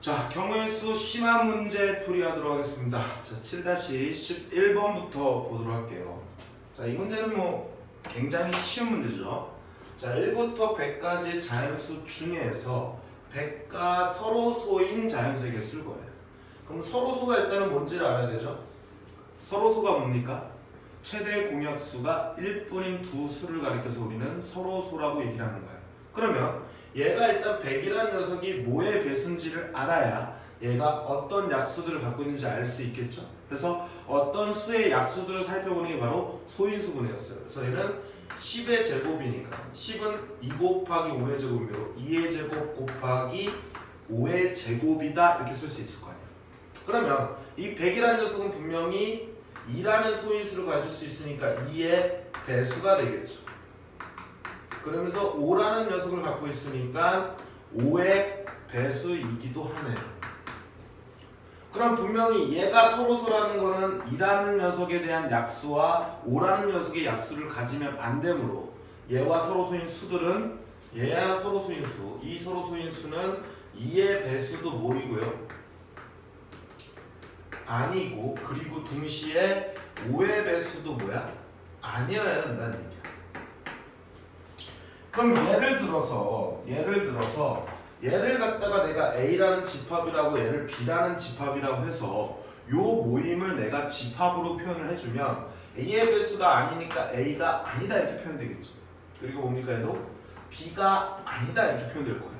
자, 경우의 수 심화 문제 풀이하도록 하겠습니다. 자, 7-11번부터 보도록 할게요. 자, 이 문제는 굉장히 쉬운 문제죠. 자, 1부터 100까지 자연수 중에서 100과 서로소인 자연수의 개수를 구해요. 그럼 서로수가 일단은 뭔지를 알아야 되죠. 서로수가 뭡니까? 최대 공약수가 1뿐인 두 수를 가리켜서 우리는 서로소라고 얘기를 하는 거예요. 그러면 얘가 일단 100이라는 녀석이 뭐의 배수인지를 알아야 얘가 어떤 약수들을 갖고 있는지 알 수 있겠죠. 그래서 어떤 수의 약수들을 살펴보는 게 바로 소인수분해였어요. 그래서 얘는 10의 제곱이니까 10은 2 곱하기 5의 제곱이므로 2의 제곱 곱하기 5의 제곱이다 이렇게 쓸 수 있을 거 아니에요. 그러면 이 100이라는 녀석은 분명히 2라는 소인수를 가질 수 있으니까 2의 배수가 되겠죠. 그러면서 5라는 녀석을 갖고 있으니까 5의 배수이기도 하네요. 그럼 분명히 얘가 서로소라는 거는 2라는 녀석에 대한 약수와 5라는 녀석의 약수를 가지면 안 되므로 얘와 서로소인 수들은 얘야 서로소인 수, 이 서로소인 수는 2의 배수도 뭐이고요? 아니고, 그리고 동시에 5의 배수도 뭐야? 아니어야 된다는 얘기야. 그럼 얘를 갖다가 내가 A라는 집합이라고 얘를 B라는 집합이라고 해서 요 모임을 내가 집합으로 표현을 해주면 A의 배수가 아니니까 A가 아니다 이렇게 표현되겠죠. 그리고 뭡니까 얘도 B가 아니다 이렇게 표현될 거야.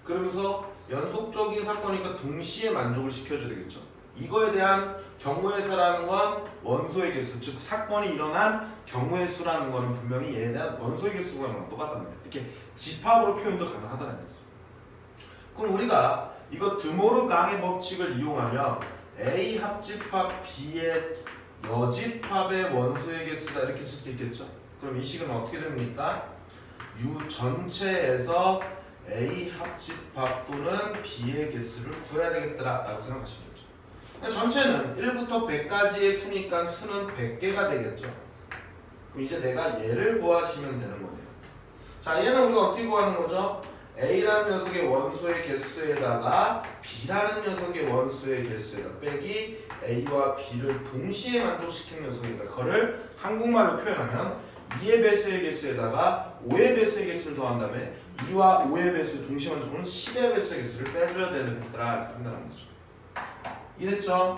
그러면서 연속적인 사건이니까 동시에 만족을 시켜줘야 되겠죠. 이거에 대한 경우의 수라는 건 원소의 개수, 즉 사건이 일어난 경우의 수라는 거는 분명히 얘에 대한 원소의 개수가 똑같단 말이에요. 이렇게 집합으로 표현도 가능하다는 거죠. 그럼 우리가 이거 드모르강의 법칙을 이용하면 A 합집합 B의 여집합의 원소의 개수다 이렇게 쓸 수 있겠죠. 그럼 이 식은 어떻게 됩니까? U 전체에서 A 합집합 또는 B의 개수를 구해야 되겠다라고 생각하시면 돼요. 전체는 1부터 100까지의 수니까 수는 100개가 되겠죠. 그럼 이제 내가 얘를 구하시면 되는 거네요. 자, 얘는 우리가 어떻게 구하는 거죠? A라는 녀석의 원소의 개수에다가 B라는 녀석의 원소의 개수에다 빼기 A와 B를 동시에 만족시키는 녀석이니까 그거를 한국말로 표현하면 2의 배수의 개수에다가 5의 배수의 개수를 더한 다음에 2와 5의 배수 동시에 만족하는 10의 배수의 개수를 빼줘야 되는 거다 이렇게 판단하는 거죠. 이랬죠?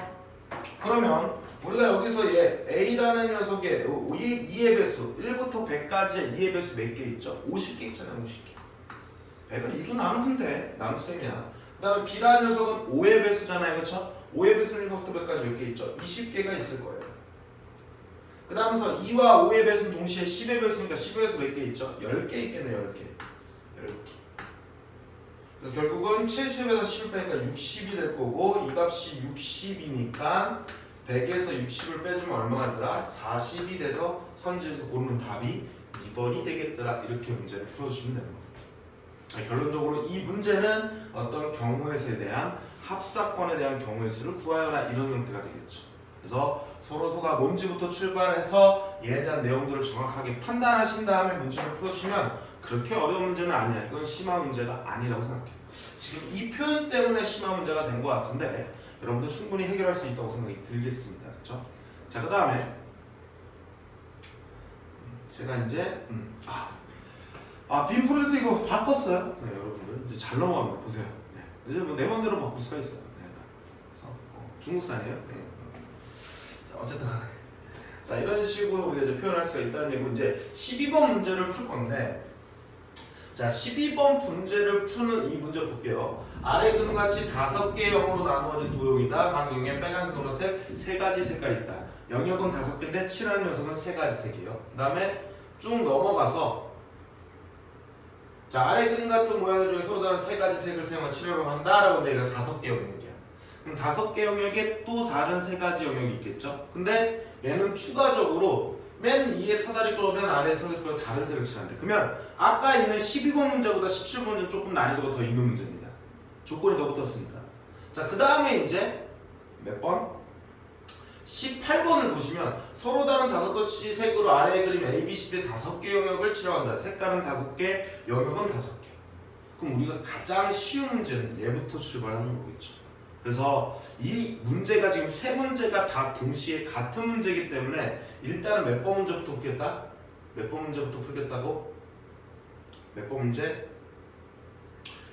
그러면 우리가 여기서 얘 A라는 녀석의 2의 배수 1부터 100까지의 2의 배수 몇 개 있죠? 50개 있잖아요. 50개 100을 2로 나누면 돼. 나눗셈이야. 그 다음에 B라는 녀석은 5의 배수잖아요. 그렇죠? 5의 배수는 1부터 100까지 몇 개 있죠? 20개가 있을 거예요. 그 다음에서 2와 5의 배수는 동시에 10의 배수니까 10의 배수 몇 개 있죠? 10개 있겠네요. 10개. 그래서 결국은 70에서 10을 빼니까 60이 될 거고 이 값이 60이니까 100에서 60을 빼주면 얼마가 되더라? 40이 돼서 선지에서 고르는 답이 2번이 되겠더라. 이렇게 문제를 풀어주시면 되는 겁니다. 결론적으로 이 문제는 어떤 경우의 수에 대한 합사건에 대한 경우의 수를 구하여라 이런 형태가 되겠죠. 그래서 서로소가 뭔지부터 출발해서 얘에 대한 내용들을 정확하게 판단하신 다음에 문제를 풀어주시면 그렇게 어려운 문제는 아니야. 이건 심화 문제가 아니라고 생각해요. 지금 이 표현 때문에 심화 문제가 된 것 같은데 여러분도 충분히 해결할 수 있다고 생각이 들겠습니다. 그렇죠? 자, 그 다음에 제가 이제 빔 프로젝트 이거 바꿨어요. 네, 여러분들 이제 잘 넘어갑니다. 보세요. 네. 이제 내 맘대로 바꿀 수가 있어요. 네. 그래서 중국산이에요. 네. 자, 어쨌든 자, 이런 식으로 우리가 이제 표현할 수가 있다는 얘기고 이제 12번 문제를 풀 건데 자, 12번 문제를 푸는 이 문제 볼게요. 아래 그림과 같이 5개의 영으로 나누어진 도형이다. 각 영역에 빨간색, 노란색 3가지 색깔이 있다. 영역은 5개인데 칠하는 녀석은 3가지 색이에요. 그 다음에 쭉 넘어가서 자, 아래 그림 같은 모양 중에 서로 다른 3가지 색을 사용한 칠하려고 한다라고 내가 5개 영역이야. 그럼 5개 영역에 또 다른 3가지 영역이 있겠죠? 근데 얘는 추가적으로 맨 위에 사다리 끌고 맨 아래에 사다리 끌고 다른 색을 칠한대. 그러면 아까 있는 12번 문제보다 17번 문제는 조금 난이도가 더 있는 문제입니다. 조건이 더 붙었으니까. 자, 그 다음에 이제 몇 번? 18번을 보시면 서로 다른 5가지 색으로 아래의 그림 A, B, C 대 5개 영역을 칠해간다. 색깔은 5개, 영역은 5개. 그럼 우리가 가장 쉬운 문제는 얘부터 출발하는 거겠죠. 그래서 이 문제가 지금 세 문제가 다 동시에 같은 문제이기 때문에 일단은 몇 번 문제부터 풀겠다? 몇 번 문제부터 풀겠다고? 몇 번 문제?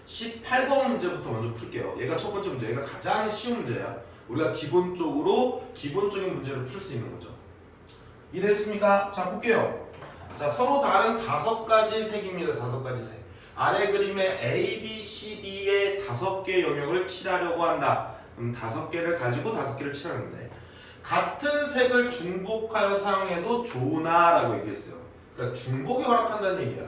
18번 문제부터 먼저 풀게요. 얘가 첫 번째 문제, 얘가 가장 쉬운 문제야. 우리가 기본적인 문제를 풀 수 있는 거죠. 이해됐습니까? 자, 볼게요. 자, 서로 다른 5가지 색입니다. 5가지 색. 아래 그림에 A, B, C, D의 5개의 영역을 칠하려고 한다. 그럼 5개를 가지고 5개를 칠하는데 같은 색을 중복하여 사용해도 좋으나 라고 얘기했어요. 그러니까 중복이 허락한다는 얘기야.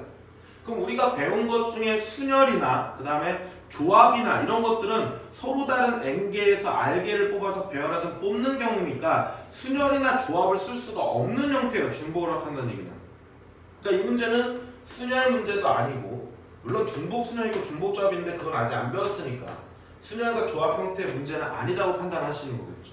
그럼 우리가 배운 것 중에 순열이나 그 다음에 조합이나 이런 것들은 서로 다른 N개에서 R개를 뽑아서 배열하든 뽑는 경우니까 순열이나 조합을 쓸 수가 없는 형태예요. 중복을 허락한다는 얘기는. 그러니까 이 문제는 순열 문제도 아니고 물론 중복 순열이고 중복 조합인데 그건 아직 안 배웠으니까 순열과 조합 형태의 문제는 아니다고 판단하시는 거겠죠.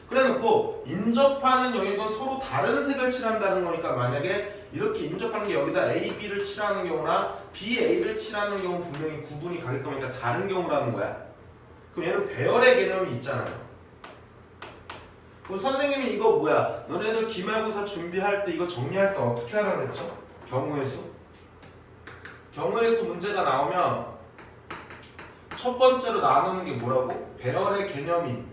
그래놓고 인접하는 영역은 서로 다른 색을 칠한다는 거니까 만약에 이렇게 인접하는 게 여기다 A, B를 칠하는 경우나 B, A를 칠하는 경우 분명히 구분이 가릴 거니까 다른 경우라는 거야. 그럼 얘는 배열의 개념이 있잖아요. 그럼 선생님이 이거 뭐야? 너네들 기말고사 준비할 때 이거 정리할 때 어떻게 하라 그랬죠? 경우의 수? 경우의 수 문제가 나오면 첫 번째로 나누는 게 뭐라고? 배열의 개념이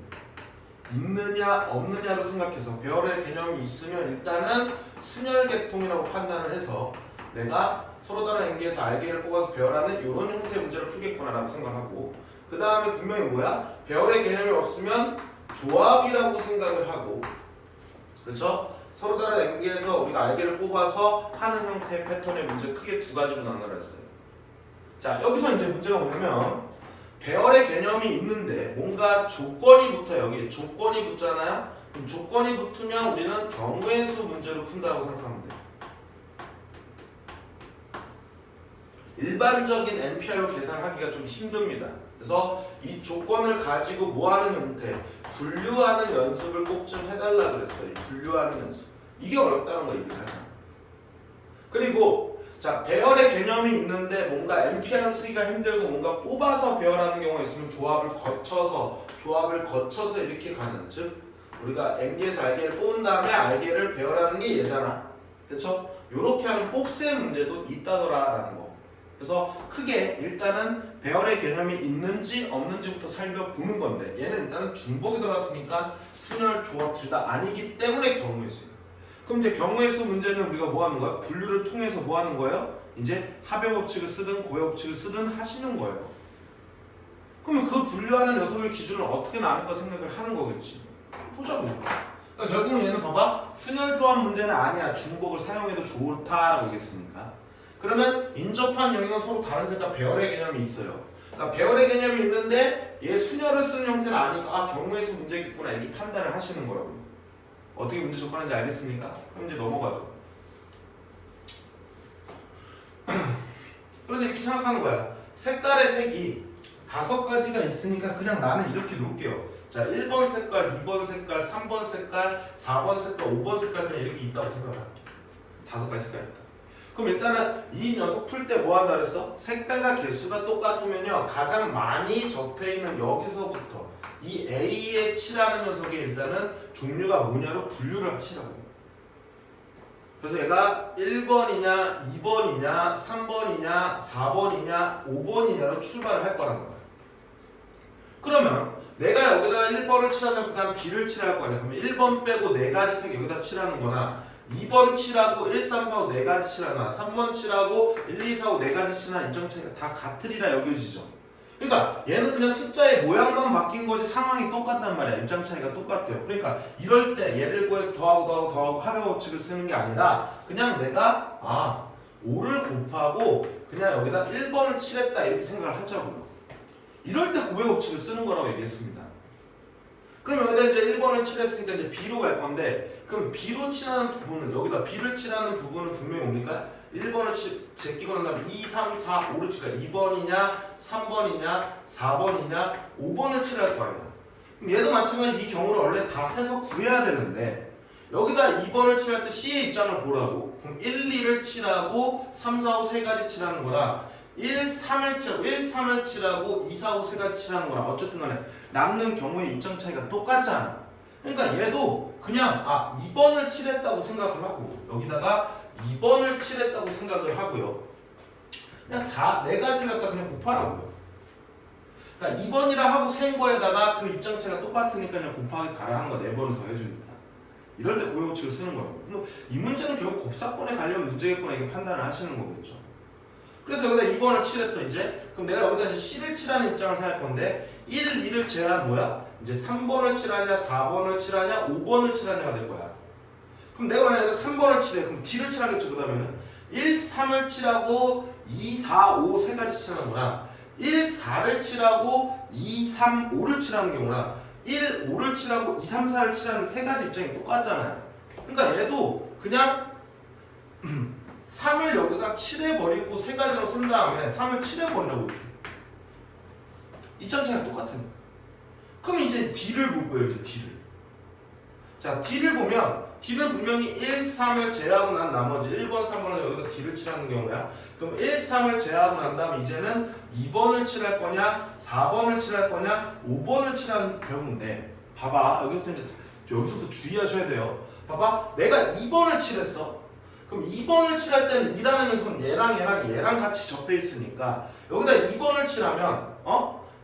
있느냐 없느냐로 생각해서 배열의 개념이 있으면 일단은 순열계통이라고 판단을 해서 내가 서로 다른 N개에서 R개를 뽑아서 배열하는 이런 형태의 문제를 풀겠구나라고 생각하고 그 다음에 분명히 뭐야? 배열의 개념이 없으면 조합이라고 생각을 하고 그렇죠? 서로 다른 N개에서 우리가 R개를 뽑아서 하는 형태의 패턴의 문제 크게 2가지로 나눠라 했어요. 자, 여기서 이제 문제가 뭐냐면 배열의 개념이 있는데 뭔가 조건이 붙어요. 여기 조건이 붙잖아요. 그럼 조건이 붙으면 우리는 경우의 수 문제로 푼다고 생각하면 돼요. 일반적인 NPR로 계산하기가 좀 힘듭니다. 그래서 이 조건을 가지고 뭐하는 형태, 분류하는 연습을 꼭 좀 해달라 그랬어요. 분류하는 연습. 이게 어렵다는 거 얘기하잖아. 그리고 자, 배열의 개념이 있는데 뭔가 NPR을 쓰기가 힘들고 뭔가 뽑아서 배열하는 경우가 있으면 조합을 거쳐서 이렇게 가는, 즉 우리가 N개에서 R개를 뽑은 다음에 R개를 배열하는 게 얘잖아. 그렇죠? 요렇게 하는 뽑세 문제도 있다더라라는 거. 그래서 크게 일단은 배열의 개념이 있는지 없는지부터 살펴보는 건데 얘는 일단은 중복이 들어갔으니까 순열, 조합 둘 다 아니기 때문에 경우의 수예요. 그럼 이제 경우의 수 문제는 우리가 뭐 하는 거야? 분류를 통해서 뭐 하는 거예요? 이제 합의 법칙을 쓰든 고의 법칙을 쓰든 하시는 거예요. 그러면 그 분류하는 녀석의 기준을 어떻게 나눌까 생각을 하는 거겠지. 보자고. 그러니까 결국은 얘는 봐봐. 순열 조합 문제는 아니야. 중복을 사용해도 좋다라고 얘기했으니까. 그러면 인접한 영역은 서로 다른 색과 배열의 개념이 있어요. 그러니까 배열의 개념이 있는데 얘 순열을 쓰는 형태는 아니까 아 경우의 수 문제겠구나 이렇게 판단을 하시는 거라고요. 어떻게 문제 접근하는지 알겠습니까? 그럼 이제 넘어가죠. 그래서 이렇게 생각하는 거야. 색깔의 색이 5가지가 있으니까 그냥 나는 이렇게 놓을게요. 자, 1번 색깔, 2번 색깔, 3번 색깔, 4번 색깔, 5번 색깔 그냥 이렇게 있다고 생각을 할게. 5가지 색깔 있다. 그럼 일단은 이 녀석 풀 때 뭐 한다 그랬어? 색깔과 개수가 똑같으면요. 가장 많이 접해 있는 여기서부터 이 A에 칠하는 녀석이 일단은 종류가 뭐냐로 분류를 하시라고요. 그래서 얘가 1번이냐, 2번이냐, 3번이냐, 4번이냐, 5번이냐로 출발을 할 거라는 거야. 그러면 내가 여기다가 1번을 칠하면 그 다음 B를 칠할 거 아니야. 그러면 1번 빼고 4가지 색 여기다 칠하는 거나 2번 칠하고 1, 3, 4, 5 4가지 칠하나 3번 칠하고 1, 2, 4, 5 4가지 칠하나 입장 차이가 다 같으리라 여겨지죠. 그러니까 얘는 그냥 숫자의 모양만 바뀐 거지 상황이 똑같단 말이야. 입장 차이가 똑같아요. 그러니까 이럴 때 얘를 구해서 더하고 합의 법칙을 쓰는 게 아니라 그냥 내가 5를 곱하고 그냥 여기다 1번을 칠했다 이렇게 생각을 하자고요. 이럴 때 곱의 법칙을 쓰는 거라고 얘기했습니다. 그럼 여기다 이제 1번을 칠했으니까 이제 B로 갈 건데 그럼 B로 칠하는 부분은 여기다 B를 칠하는 부분은 분명히 뭡니까? 1번을 제끼고 난 다음에 2, 3, 4, 5를 칠까? 2번이냐, 3번이냐, 4번이냐, 5번을 칠할 거 아니야. 그럼 얘도 마찬가지로 이 경우를 원래 다 세서 구해야 되는데 여기다 2번을 칠할 때 C의 입장을 보라고. 그럼 1, 2를 칠하고 3, 4, 5 3가지 칠하는 거라 1, 3을 칠하고 1, 3을 칠하고 2, 4, 5 세 가지 칠하는 거랑 어쨌든 간에 남는 경우의 입장 차이가 똑같잖아. 그러니까 얘도 그냥 2번을 칠했다고 생각을 하고 여기다가 2번을 칠했다고 생각을 하고요. 그냥 4가지를 갖다 그냥 곱하라고요. 그러니까 2번이라 하고 센 거에다가 그 입장 차이가 똑같으니까 그냥 곱하기 4를 하는 거 4번을 더 해줍니다. 이럴 때 고유법칙을 쓰는 거라고. 이 문제는 결국 곱사건에 관련 문제겠구나 이게 판단을 하시는 거겠죠. 그래서 여기다 2번을 칠했어 이제. 그럼 내가 여기다 이제 C를 칠하는 입장을 생각할 건데 1, 2를 제외한 뭐야? 이제 3번을 칠하냐 4번을 칠하냐 5번을 칠하냐가 될 거야. 그럼 내가 만약에 3번을 칠해. 그럼 D를 칠하겠죠. 그 다음에는 1, 3을 칠하고 2, 4, 5 세 가지 칠하는 거나 1, 4를 칠하고 2, 3, 5를 칠하는 경우나 1, 5를 칠하고 2, 3, 4를 칠하는 세 가지 입장이 똑같잖아요. 그러니까 얘도 그냥 3을 여기다 칠해버리고 세 가지로 쓴 다음에 3을 칠해버리라고 이렇게. 입장 차이가 똑같으니까. 그럼 이제 D를 볼 거예요. 이제 D를. 자, D를 보면 D는 분명히 1, 3을 제외하고 난 나머지 1번, 3번을 여기다 D를 칠하는 경우야. 그럼 1, 3을 제외하고 난 다음 이제는 2번을 칠할 거냐 4번을 칠할 거냐 5번을 칠하는 경우인데 봐봐. 여기서부터 주의하셔야 돼요. 봐봐. 내가 2번을 칠했어. 그럼 2번을 칠할 때는 2라는 녀석은 얘랑 같이 접해 있으니까 여기다 2번을 칠하면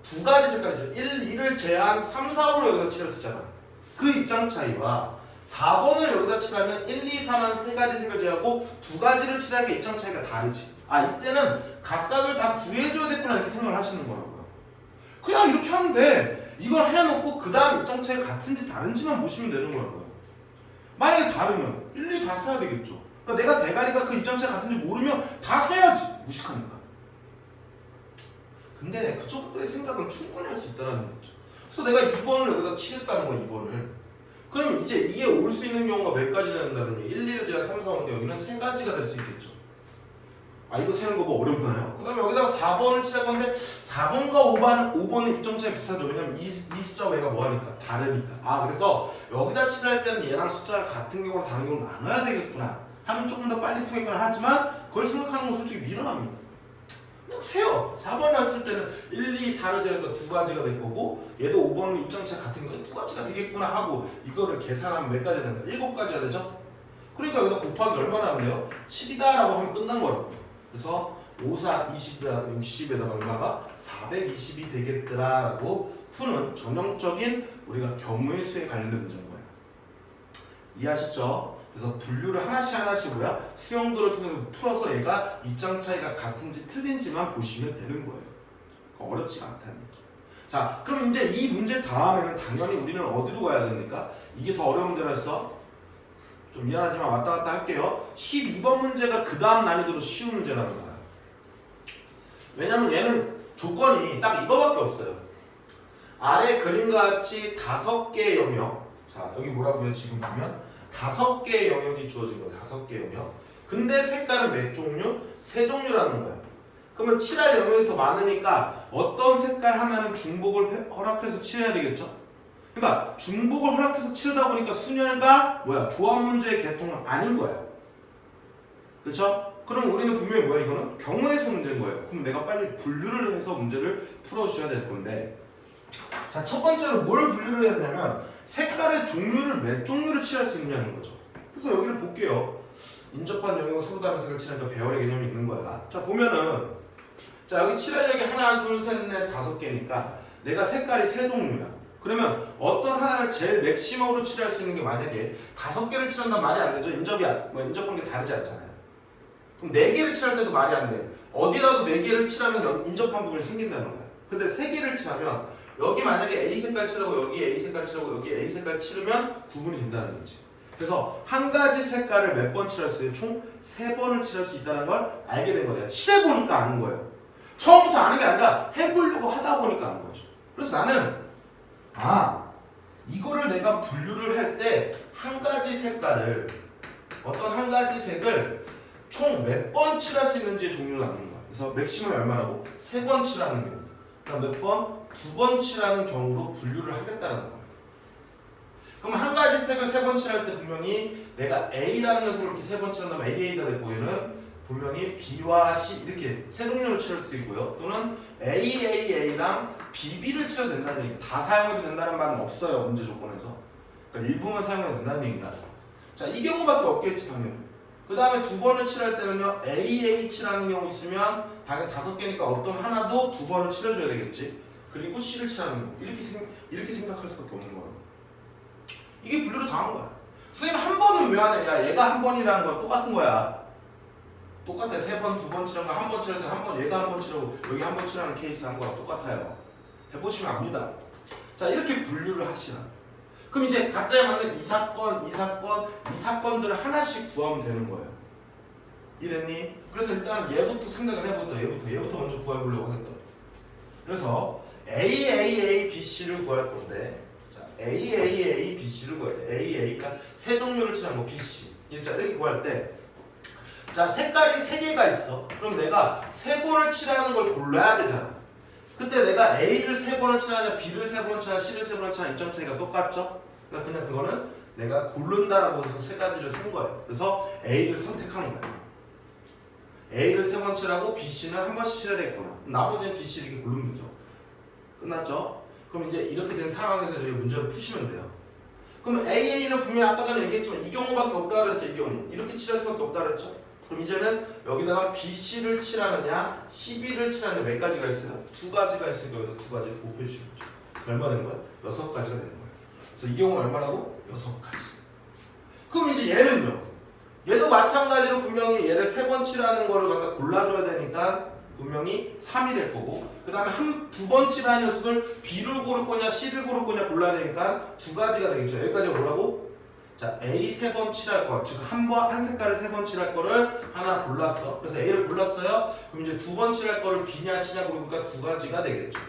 두 가지 색깔이죠. 1, 2를 제한 3, 4, 5로 여기다 칠했었잖아. 그 입장 차이와 4번을 여기다 칠하면 1, 2, 4라는 세 가지 색을 제하고 두 가지를 칠하니까 입장 차이가 다르지. 이때는 각각을 다 구해줘야 됐구나 이렇게 생각을 하시는 거라고요. 그냥 이렇게 하면 돼. 이걸 해놓고 그 다음 입장 차이가 같은지 다른지만 보시면 되는 거라고요. 만약에 다르면 1, 2 다 써야 되겠죠. 그러니까 내가 대가리가 그 입장 차이가 같은지 모르면 다 써야지. 무식하니까. 근데 그 정도의 생각은 충분히 할 수 있다는 거죠. 그래서 내가 2번을 여기다 칠했다는 거야. 2번을. 그럼 이제 이게 올 수 있는 경우가 몇 가지나 된다는 얘기. 1, 2를 제가 3, 4, 5는 여기는 세 가지가 될 수 있겠죠. 이거 세는 거 뭐 어렵나요? 그 다음에 여기다가 4번을 칠할 건데 4번과 5번은 입장 차이 비슷하죠. 왜냐면 이 숫자와 얘가 뭐하니까 다르니까. 그래서 여기다 칠할 때는 얘랑 숫자가 같은 경우랑 다른 경우를 나눠야 되겠구나 하면 조금 더 빨리 풀겠구나 하지만 그걸 생각하는 건 솔직히 미련합니다. 그냥 세요. 4번을 했을 때는 1, 2, 4를 제니까 두 가지가 될 거고 얘도 5번은 입장 차이 같은 거 두 가지가 되겠구나 하고 이거를 계산하면 몇 가지가 되는 거야? 7가지가 되죠? 그러니까 여기다 곱하기 얼마나 하면 돼요? 7이다 라고 하면 끝난 거라고요. 그래서 5, 4, 20에다가 60에다가 얼마가 420이 되겠더라 라고 푸는 전형적인 우리가 경우의 수에 관련된 문제인 거예요. 이해하셨죠? 그래서 분류를 하나씩 뭐야? 수형들을 통해서 풀어서 얘가 입장 차이가 같은지 틀린지만 보시면 되는 거예요. 어렵지가 않다는 얘기. 자, 그럼 이제 이 문제 다음에는 당연히 우리는 어디로 가야 됩니까? 이게 더 어려운 문제라서 좀 미안하지만 왔다 갔다 할게요. 12번 문제가 그 다음 난이도로 쉬운 문제라는 거야. 왜냐면 얘는 조건이 딱 이거밖에 없어요. 아래 그림과 같이 5개의 영역. 자, 여기 뭐라고요? 지금 보면 5개의 영역이 주어진 거야. 5개의 영역. 근데 색깔은 몇 종류? 3종류라는 거야. 그러면 칠할 영역이 더 많으니까 어떤 색깔 하나는 중복을 허락해서 칠해야 되겠죠? 그러니까 중복을 허락해서 치르다 보니까 순열과 조합 문제의 계통은 아닌 거야. 그렇죠? 그럼 우리는 분명히 이거는 경우의 수 문제인 거예요. 그럼 내가 빨리 분류를 해서 문제를 풀어주셔야 될 건데 자, 첫 번째로 뭘 분류를 해야 되냐면 색깔의 종류를 몇 종류를 칠할 수 있냐는 거죠. 그래서 여기를 볼게요. 인접한 영역은 서로 다른 색을 칠하니까 배열의 개념이 있는 거야. 자, 보면은 자, 여기 칠할 영역이 하나, 둘, 셋, 넷, 5개니까 내가 색깔이 3종류야. 그러면 어떤 하나를 제일 맥시멈으로 칠할 수 있는 게 만약에 5개를 칠한다면 말이 안 되죠. 인접한 게 다르지 않잖아요. 그럼 4개를 칠할 때도 말이 안 돼. 어디라도 4개를 칠하면 인접한 부분이 생긴다는 거야. 근데 3개를 칠하면 여기 만약에 A 색깔 칠하고 여기 A 색깔 칠하고 여기 A 색깔 칠하면 구분이 된다는 거지. 그래서 한 가지 색깔을 몇 번 칠할 수 있어요? 총 3번을 칠할 수 있다는 걸 알게 된 거예요. 칠해보니까 아는 거예요. 처음부터 아는 게 아니라 해보려고 하다 보니까 아는 거죠. 그래서 나는 이거를 내가 분류를 할 때 한 가지 색깔을 어떤 한 가지 색을 총 몇 번 칠할 수 있는지의 종류를 아는 거야. 그래서 맥시멈이 얼마라고? 3번 칠하는 경우. 그러니까 몇 번? 2번 칠하는 경우로 분류를 하겠다는 거야. 그럼 한 가지 색을 3번 칠할 때 분명히 내가 A라는 녀석을 이렇게 3번 칠한다면 AA가 될 거에는 분명히 B와 C 이렇게 세 종류로 칠할 수도 있고요. 또는 AAA랑 BB를 칠해도 된다는 얘기. 다 사용해도 된다는 말은 없어요. 문제 조건에서. 그러니까 일부만 사용해도 된다는 얘기야. 자, 이 경우밖에 없겠지 당연히. 그 다음에 두 번을 칠할 때는요. AA 칠하는 경우 있으면 당연히 5개니까 어떤 하나도 두 번을 칠해줘야 되겠지. 그리고 C를 칠하는 경우. 이렇게 생각할 수밖에 없는 거야. 이게 분류를 당한 거야. 선생님 한 번은 왜 하냐? 야, 얘가 한 번이라는 건 똑같은 거야. 똑같아. 3번, 2번 칠한 거 한 번 칠할 때 한 번, 얘가 한 번 칠하고 여기 한 번 칠하는 케이스 한 거랑 똑같아요. 해보시면 압니다. 자, 이렇게 분류를 하시라. 그럼 이제 각자에 맞는 이 사건들을 하나씩 구하면 되는 거예요. 이랬니? 그래서 일단 얘부터 생각을 해보자. 얘부터 먼저 구해보려고 하겠다. 그래서 AAA, BC를 구할 건데, 자, AAA, BC를 구해야 돼. AA, 그러니까 세 종류를 칠한 거 BC. 자, 이렇게 구할 때, 자, 색깔이 3개가 있어. 그럼 내가 3번을 칠하는 걸 골라야 되잖아. 그때 내가 A를 3번을 칠하냐, B를 3번을 칠하냐, C를 3번을 칠하냐 입장 차이가 똑같죠? 그러니까 그냥 그거는 내가 고른다라고 해서 3가지를 쓴 거예요. 그래서 A를 선택하는 거야. A를 3번 칠하고 BC는 한 번씩 칠해야 되겠구나. 나머지는 BC 이렇게 고르면 되죠. 끝났죠? 그럼 이제 이렇게 된 상황에서 저희 문제를 푸시면 돼요. 그럼 AA는 분명히 아까 전에 얘기했지만 이 경우밖에 없다 그랬어요. 이 경우. 이렇게 칠할 수밖에 없다 그랬죠? 그럼 이제는 여기다가 BC를 칠하느냐, CB를 칠하느냐 몇 가지가 있어요? 2가지가 있으니까 여기다 2가지를 곱해 주시면 되죠. 얼마 되는 거야? 6가지가 되는 거예요. 그래서 이 경우는 얼마라고? 6가지. 그럼 이제 얘는요? 얘도 마찬가지로 분명히 얘를 3번 칠하는 거를 갖다 골라줘야 되니까 분명히 3이 될 거고, 그 다음에 2번 칠하는 녀석을 B를 고를 거냐 C를 고를 거냐 골라야 되니까 2가지가 되겠죠. 여기까지가 뭐라고? 자, A 3번 칠할 거, 즉 한 색깔을 3번 칠할 거를 하나 골랐어. 그래서 A를 골랐어요. 그럼 이제 2번 칠할 거를 B냐 C냐 고르니까 2가지가 되겠죠.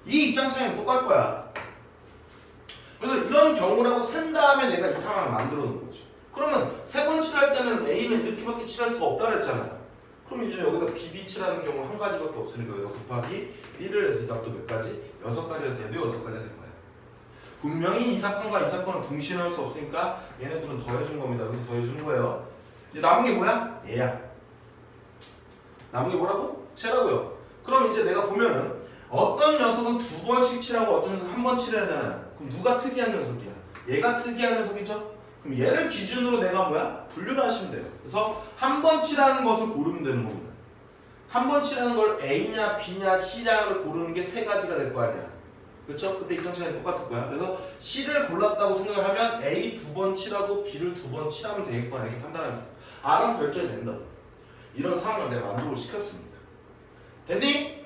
이 입장 차이는 똑같을 거야. 그래서 이런 경우라고 센 다음에 내가 이 상황을 만들어 놓은 거지. 그러면 3번 칠할 때는 A는 이렇게밖에 칠할 수가 없다 그랬잖아요. 그럼 이제 여기다 BB 칠하는 경우 한 가지밖에 없으니까 여기다 곱하기 1을 했으니까 또 몇 가지? 6가지 해서 얘도 6가지가 되는 거야. 분명히 이 사건과 이 사건은 동시에 넣을 수 없으니까 얘네들은 더해준 겁니다. 여기 더해준 거예요. 이제 남은 게 뭐야? 얘야. 남은 게 뭐라고? 쟤라고요. 그럼 이제 내가 보면은 어떤 녀석은 2번씩 칠하고 어떤 녀석은 1번 칠해야 하잖아요. 그럼 누가 특이한 녀석이야? 얘가 특이한 녀석이죠? 그럼 얘를 기준으로 내가 뭐야? 분류를 하시면 돼요. 그래서 1번 칠하는 것을 고르면 되는 겁니다. 1번 칠하는 걸 A냐 B냐 C냐를 고르는 게 3가지가 될 거 아니야. 그렇죠? 그때 입장 차이는 똑같을 거야. 그래서 C를 골랐다고 생각을 하면 A 2번 칠하고 B를 2번 칠하면 되겠구나 이렇게 판단하면 알아서 결정이 된다. 이런 상황을 내가 만족을 시켰습니다. 됐니?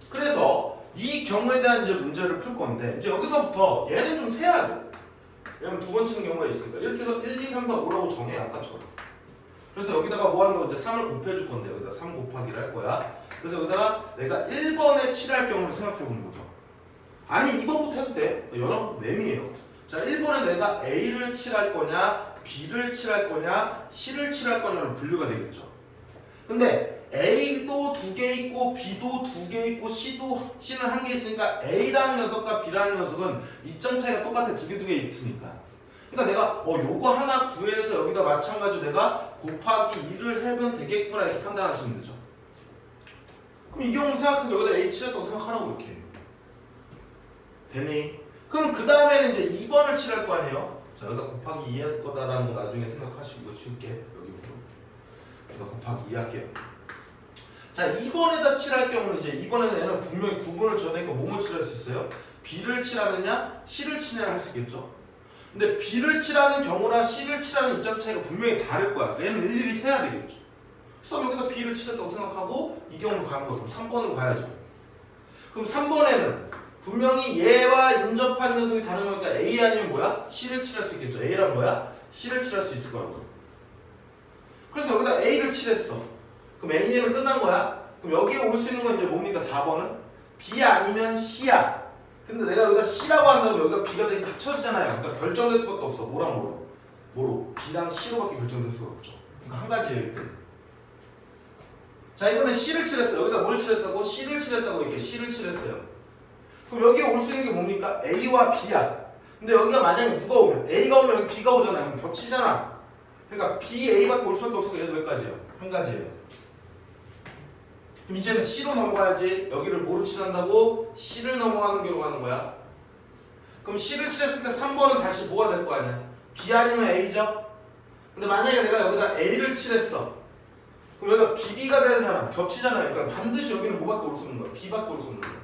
그래서 이 경우에 대한 이제 문제를 풀 건데 이제 여기서부터 얘는 좀 세야 돼. 왜냐면 2번 치는 경우가 있으니까 이렇게 해서 1, 2, 3, 4, 5라고 정해 아까처럼. 그래서 여기다가 뭐 한다고 이제 3을 곱해줄 건데 여기다 3 곱하기를 할 거야. 그래서 여기다가 내가 1번에 칠할 경우를 생각해 보는 거죠. 아니면 2번부터 해도 돼. 여러분 매미예요. 자, 1번에 내가 A를 칠할 거냐, B를 칠할 거냐, C를 칠할 거냐로 분류가 되겠죠. 근데 A도 2개 있고 B도 2개 있고 C는 1개 있으니까 A라는 녀석과 B라는 녀석은 이점 차이가 똑같아. 2개 있으니까. 그러니까 내가 요거 하나 구해서 여기다 마찬가지로 내가 곱하기 2를 해면 되겠구나 이렇게 판단하시면 되죠. 그럼 이 경우 생각해서 여기다 A 칠했다고 생각하라고 이렇게. 되니? 그럼 그 다음에는 이제 2번을 칠할 거 아니에요? 자, 여기다 곱하기 2 할 거다라는 거 나중에 생각하시고 치울게. 여기부터. 여기다 곱하기 2 할게요. 자, 2번에다 칠할 경우는 이제 이번에는 얘는 분명히 구분을 전하니까 뭐뭐 칠할 수 있어요? B를 칠하느냐, C를 치느냐 할 수 있겠죠? 근데 B를 칠하는 경우랑 C를 칠하는 입장 차이가 분명히 다를 거야. 얘는 일일이 세야 되겠죠. 그래서 여기다 B를 칠했다고 생각하고 이 경우로 가는 거죠. 그럼 3번으로 가야죠. 그럼 3번에는 분명히 얘와 인접한 녀석이 다른 거니까 A 아니면 뭐야? C를 칠할 수 있겠죠. A란 뭐야? C를 칠할 수 있을 거라고. 그래서 여기다 A를 칠했어. 그럼 A는 끝난 거야. 그럼 여기에 올 수 있는 건 이제 뭡니까? 4번은? B 아니면 C야. 근데 내가 여기다 C라고 한다면 여기가 B가 되니까 합쳐지잖아요. 그러니까 결정될 수밖에 없어. 뭐랑 뭐로? 뭐로? B랑 C로밖에 결정될 수가 없죠. 그러니까 한 가지예요. 이때. 자, 이번엔 C를 칠했어요. 여기다 뭘 칠했다고? C를 칠했다고 이게 C를 칠했어요. 그럼 여기에 올 수 있는 게 뭡니까? A와 B야. 근데 여기가 만약에 누가 오면 A가 오면 여기 B가 오잖아요. 그럼 겹치잖아. 그러니까 BA밖에 올 수밖에 없으니까 얘도 몇 가지예요? 한 가지예요. 그럼 이제는 C로 넘어가야지. 여기를 뭐로 칠한다고? C를 넘어가는 경우로 가는 거야. 그럼 C를 칠했으니까 3번은 다시 뭐가 될 거 아니야? B 아니면 A죠? 근데 만약에 내가 여기다 A를 칠했어. 그럼 여기가 BB가 되잖아. 겹치잖아요. 그러니까 반드시 여기는 뭐밖에 올 수 없는 거야? B밖에 올 수 없는 거야.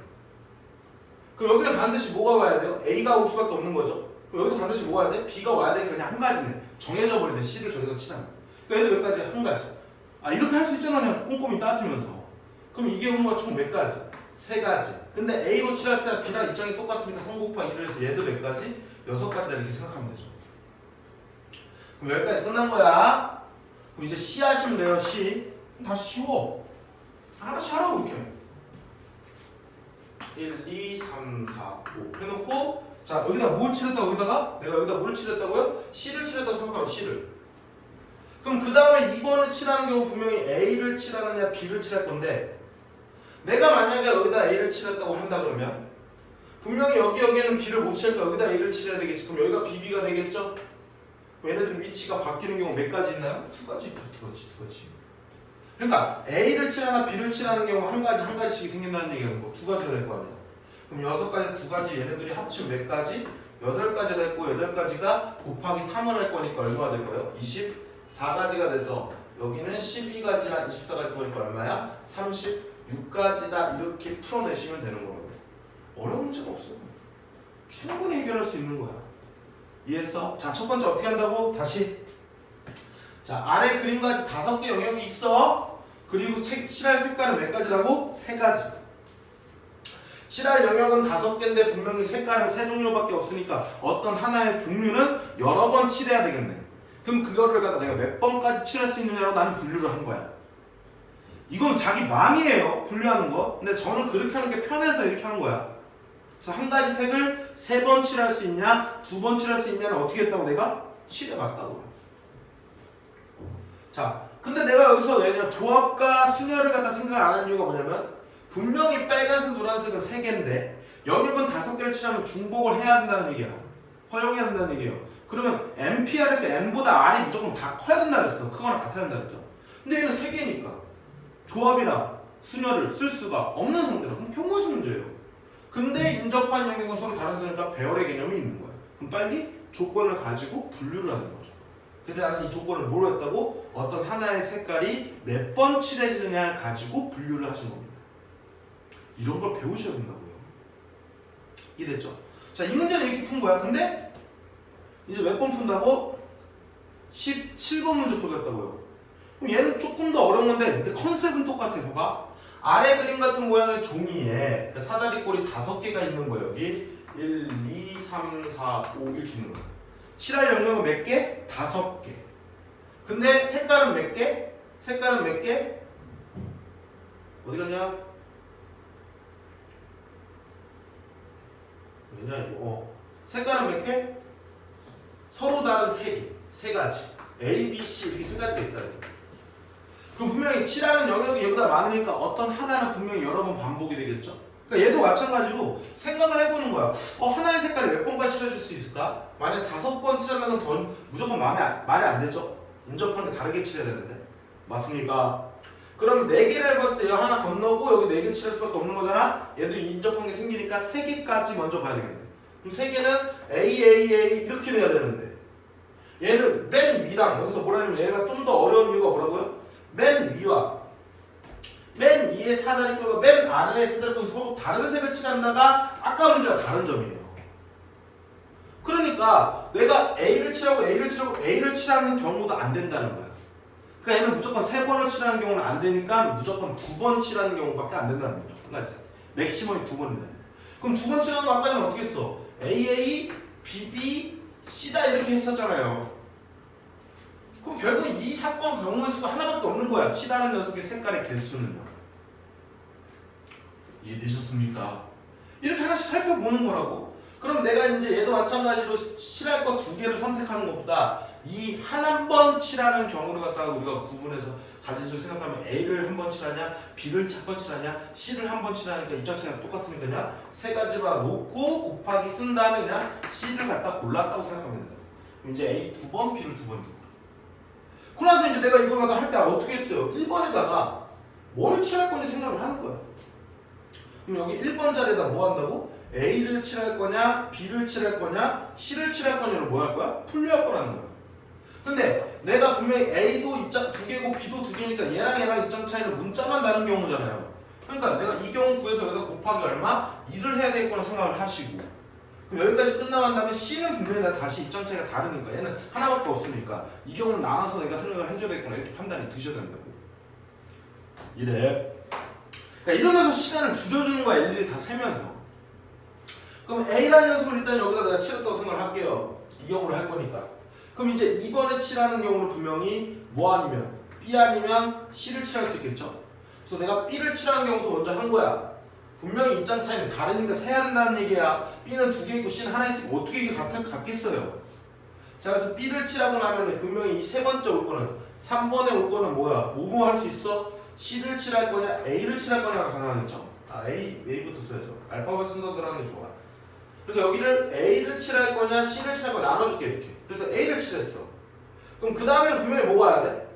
그럼 여기는 반드시 뭐가 와야 돼요? A가 올 수밖에 없는 거죠. 그럼 여기도 반드시 뭐 와야 돼? B가 와야 되니까 그냥 한 가지네. 정해져 버리네. C를 저기서 치라는. 그러니까 얘도 몇 가지야? 한 가지. 아 이렇게 할 수 있잖아. 그냥 꼼꼼히 따지면서. 그럼 이게 온거가 총 몇 가지? 세 가지. 근데 A로 칠했을 때 B랑 입장이 똑같으니까 3 곱하기 1을 해서 얘도 몇 가지? 6가지다 이렇게 생각하면 되죠. 그럼 여기까지 끝난 거야. 그럼 이제 C 하시면 돼요. C. 그럼 다시 쉬워. 하나씩 하라고 이렇게. 1, 2, 3, 4, 5 해놓고 자 여기다 뭘 칠했다고 여기다가? 내가 여기다 뭘 칠했다고요? C를 칠했다고 생각하라고 C를. 그럼 그 다음에 2번을 칠하는 경우 분명히 A를 칠하느냐 B를 칠할 건데 내가 만약에 여기다 A를 칠했다고 한다 그러면 분명히 여기에는 B를 못 칠까 여기다 A를 칠해야 되겠지. 그럼 여기가 BB가 되겠죠? 그럼 얘네들 위치가 바뀌는 경우 몇 가지 있나요? 두 가지. 그러니까 A를 칠하나 B를 칠하는 경우 한 가지씩 생긴다는 얘기가 뭐 두 가지가 될 거 아니야. 그럼 6가지 두 가지 얘네들이 합치면 몇 가지? 8가지가 됐고 8가지가 곱하기 3을 할 거니까 얼마가 될 거예요? 24가지가 돼서 여기는 12가지랑 24가지 보니까 얼마야? 36가지다 이렇게 풀어내시면 되는 거거든요. 어려운 문제가 없어요. 충분히 해결할 수 있는 거야. 이해했어? 자, 첫 번째 어떻게 한다고? 다시. 자, 아래 그림까지 5개 영역이 있어. 그리고 칠할 색깔은 몇 가지라고? 3가지. 칠할 영역은 5개인데 분명히 색깔은 3종류밖에 없으니까 어떤 하나의 종류는 여러 번 칠해야 되겠네. 그럼 그거를 갖다 내가 몇 번까지 칠할 수 있느냐로 나는 분류를 한 거야. 이건 자기 마음이에요. 분류하는 거. 근데 저는 그렇게 하는 게 편해서 이렇게 한 거야. 그래서 한 가지 색을 3번 칠할 수 있냐, 2번 칠할 수 있냐는 어떻게 했다고 내가? 칠해봤다고요. 자, 근데 내가 여기서 왜냐 조합과 순열을 갖다 생각을 안 한 이유가 뭐냐면 분명히 빨간색, 노란색은 3개인데 영역은 5개를 칠하면 중복을 해야 된다는 얘기야. 허용해야 된다는 얘기예요. 그러면 NPR에서 N보다 R이 무조건 다 커야 된다 그랬어. 크거나 같아야 된다 그랬죠. 근데 얘는 3개니까 조합이나 순열을 쓸 수가 없는 상태라. 그럼 경우에서 문제예요. 근데 인접한 영역은 서로 다른 사람과 배열의 개념이 있는 거야. 그럼 빨리 조건을 가지고 분류를 하는 거죠. 근데 나는 이 조건을 뭐로 했다고? 어떤 하나의 색깔이 몇 번 칠해지느냐 가지고 분류를 하신 겁니다. 이런 걸 배우셔야 된다고요. 이해됐죠? 자, 이 문제는 이렇게 푼 거야. 근데 이제 몇 번 푼다고? 17번 문제 풀겠다고요. 그럼 얘는 조금 더 어려운 건데 근데 컨셉은 똑같아. 봐봐. 아래 그림 같은 모양의 종이에 사다리꼴이 5개가 있는 거예요. 여기 1, 2, 3, 4, 5 이렇게 있는 거야. 칠할 영역은 몇 개? 5개. 근데 색깔은 몇 개? 색깔은 몇 개? 어디 갔냐? 왜냐 이거? 색깔은 몇 개? 서로 다른 3개. 3가지. A, B, C 이렇게 3가지가 있다. 그럼 분명히 칠하는 영역이 얘보다 많으니까 어떤 하나는 분명히 여러 번 반복이 되겠죠? 그러니까 얘도 마찬가지로 생각을 해보는 거야. 하나의 색깔이 몇 번까지 칠해줄 수 있을까? 만약 5번 칠하면 더 무조건 말이 안 되죠? 인접하는 게 다르게 칠해야 되는데. 맞습니까? 그럼 4개를 해봤을 때 얘 하나 건너고 여기 4개 칠할 수밖에 없는 거잖아? 얘도 인접한 게 생기니까 3개까지 먼저 봐야 되겠네. 그럼 3개는 A, A, A 이렇게 돼야 되는데 얘는 맨 위랑 여기서 뭐라냐면 얘가 좀 더 어려운 이유가 뭐라고요? 맨 위와 맨 위의 사다리꼴과 맨 아래의 사다리꼴이 서로 다른 색을 칠한다가 아까 문제와 다른 점이에요. 그러니까 내가 A를 칠하고 A를 칠하고 A를 칠하는 경우도 안 된다는 거야. 그러니까 얘는 무조건 3번을 칠하는 경우는 안 되니까 무조건 2번 칠하는 경우밖에 안 된다는 거죠. 한 가지. 맥시멈이 2번이네. 그럼 2번 칠하는 거 아까 전에 어떻게 했어? AA, BB, C다 이렇게 했었잖아요. 그럼 결국 이 사건 경우의 수가 하나밖에 없는 거야. 칠하는 녀석의 색깔의 개수는요. 이해되셨습니까? 이렇게 하나씩 살펴보는 거라고. 그럼 내가 이제 얘도 마찬가지로 칠할 거 2개를 선택하는 것보다 이 한 번 칠하는 경우를 갖다가 우리가 구분해서 가지수 생각하면 A를 한 번 칠하냐, B를 한 번 칠하냐, C를 한 번 칠하니까 입장 차이가 똑같으니까 그냥 3가지만 놓고 곱하기 쓴 다음에 그냥 C를 갖다 골랐다고 생각하면 된다. 그럼 이제 A 2번, B를 2번. 그러나서 이제 내가 이걸 할 때 어떻게 했어요? 1번에다가 뭘 칠할 건지 생각을 하는 거야. 그럼 여기 1번 자리에다 뭐 한다고? A를 칠할 거냐, B를 칠할 거냐, C를 칠할 거냐를 뭐 할 거야? 분류할 거라는 거야. 근데 내가 분명히 A도 입장 2개고 B도 2개니까 얘랑 입장 차이는 문자만 다른 경우잖아요. 그러니까 내가 이 경우 구해서 여기다 곱하기 얼마? 2를 해야 되겠구나 생각을 하시고, 그럼 여기까지 끝나간 다음에 C는 분명히 나 다시 입장 차이가 다르니까 얘는 하나밖에 없으니까 이 경우는 나눠서 내가 생각을 해줘야 되겠구나 이렇게 판단이 드셔야 된다고. 이래. 그러니까 이러면서 시간을 줄여주는 거야, 일일이 다 세면서. 그럼 A라는 녀석을 일단 여기다 내가 칠했다고 생각을 할게요. 이 경우를 할 거니까. 그럼 이제 2번에 칠하는 경우는 분명히 뭐 아니면 B 아니면 C를 칠할 수 있겠죠. 그래서 내가 B를 칠하는 경우도 먼저 한 거야. 분명히 입장 차이는 다르니까 세야 된다는 얘기야. B는 2개 있고 C는 하나 있으니까 어떻게 이게 같겠어요. 자, 그래서 B를 칠하고 나면 분명히 이 세 번째 올 거는 3번에 올 거는 뭐야? 뭐뭐 할 수 있어? C를 칠할 거냐 A를 칠할 거냐가 가능하겠죠. A부터 써야죠. 알파벳 순서대로 하는 게 좋아. 그래서 여기를 A를 칠할 거냐 C를 칠할 거냐 나눠줄게 이렇게. 그래서 A를 칠했어. 그럼 그 다음에 분명히 뭐가 와야 돼?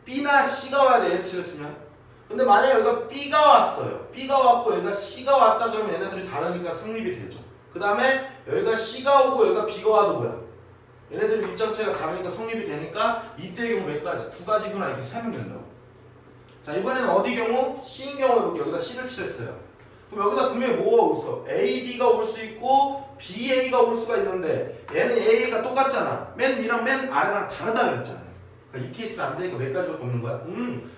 B나 C가 와야 돼, A를 칠했으면. 근데 만약에 여기가 B가 왔어요. B가 왔고 여기가 C가 왔다 그러면 얘네들이 다르니까 성립이 되죠. 그 다음에 여기가 C가 오고 여기가 B가 와도 뭐야? 얘네들이 입장 차이가 다르니까 성립이 되니까 이때의 경우 몇 가지? 2가지구나 이렇게 세면 된다고. 자, 이번에는 어디 경우? C인 경우 해볼게요. 여기다 C를 칠했어요. 그럼 여기다 분명히 뭐가 있어? A, B가 올 수 있고 B, A가 올 수가 있는데 얘는 A가 똑같잖아. 맨 위랑 맨 아래랑 다르다 그랬잖아요. 그러니까 이 케이스는 안 되니까 몇 가지밖에 없는 거야?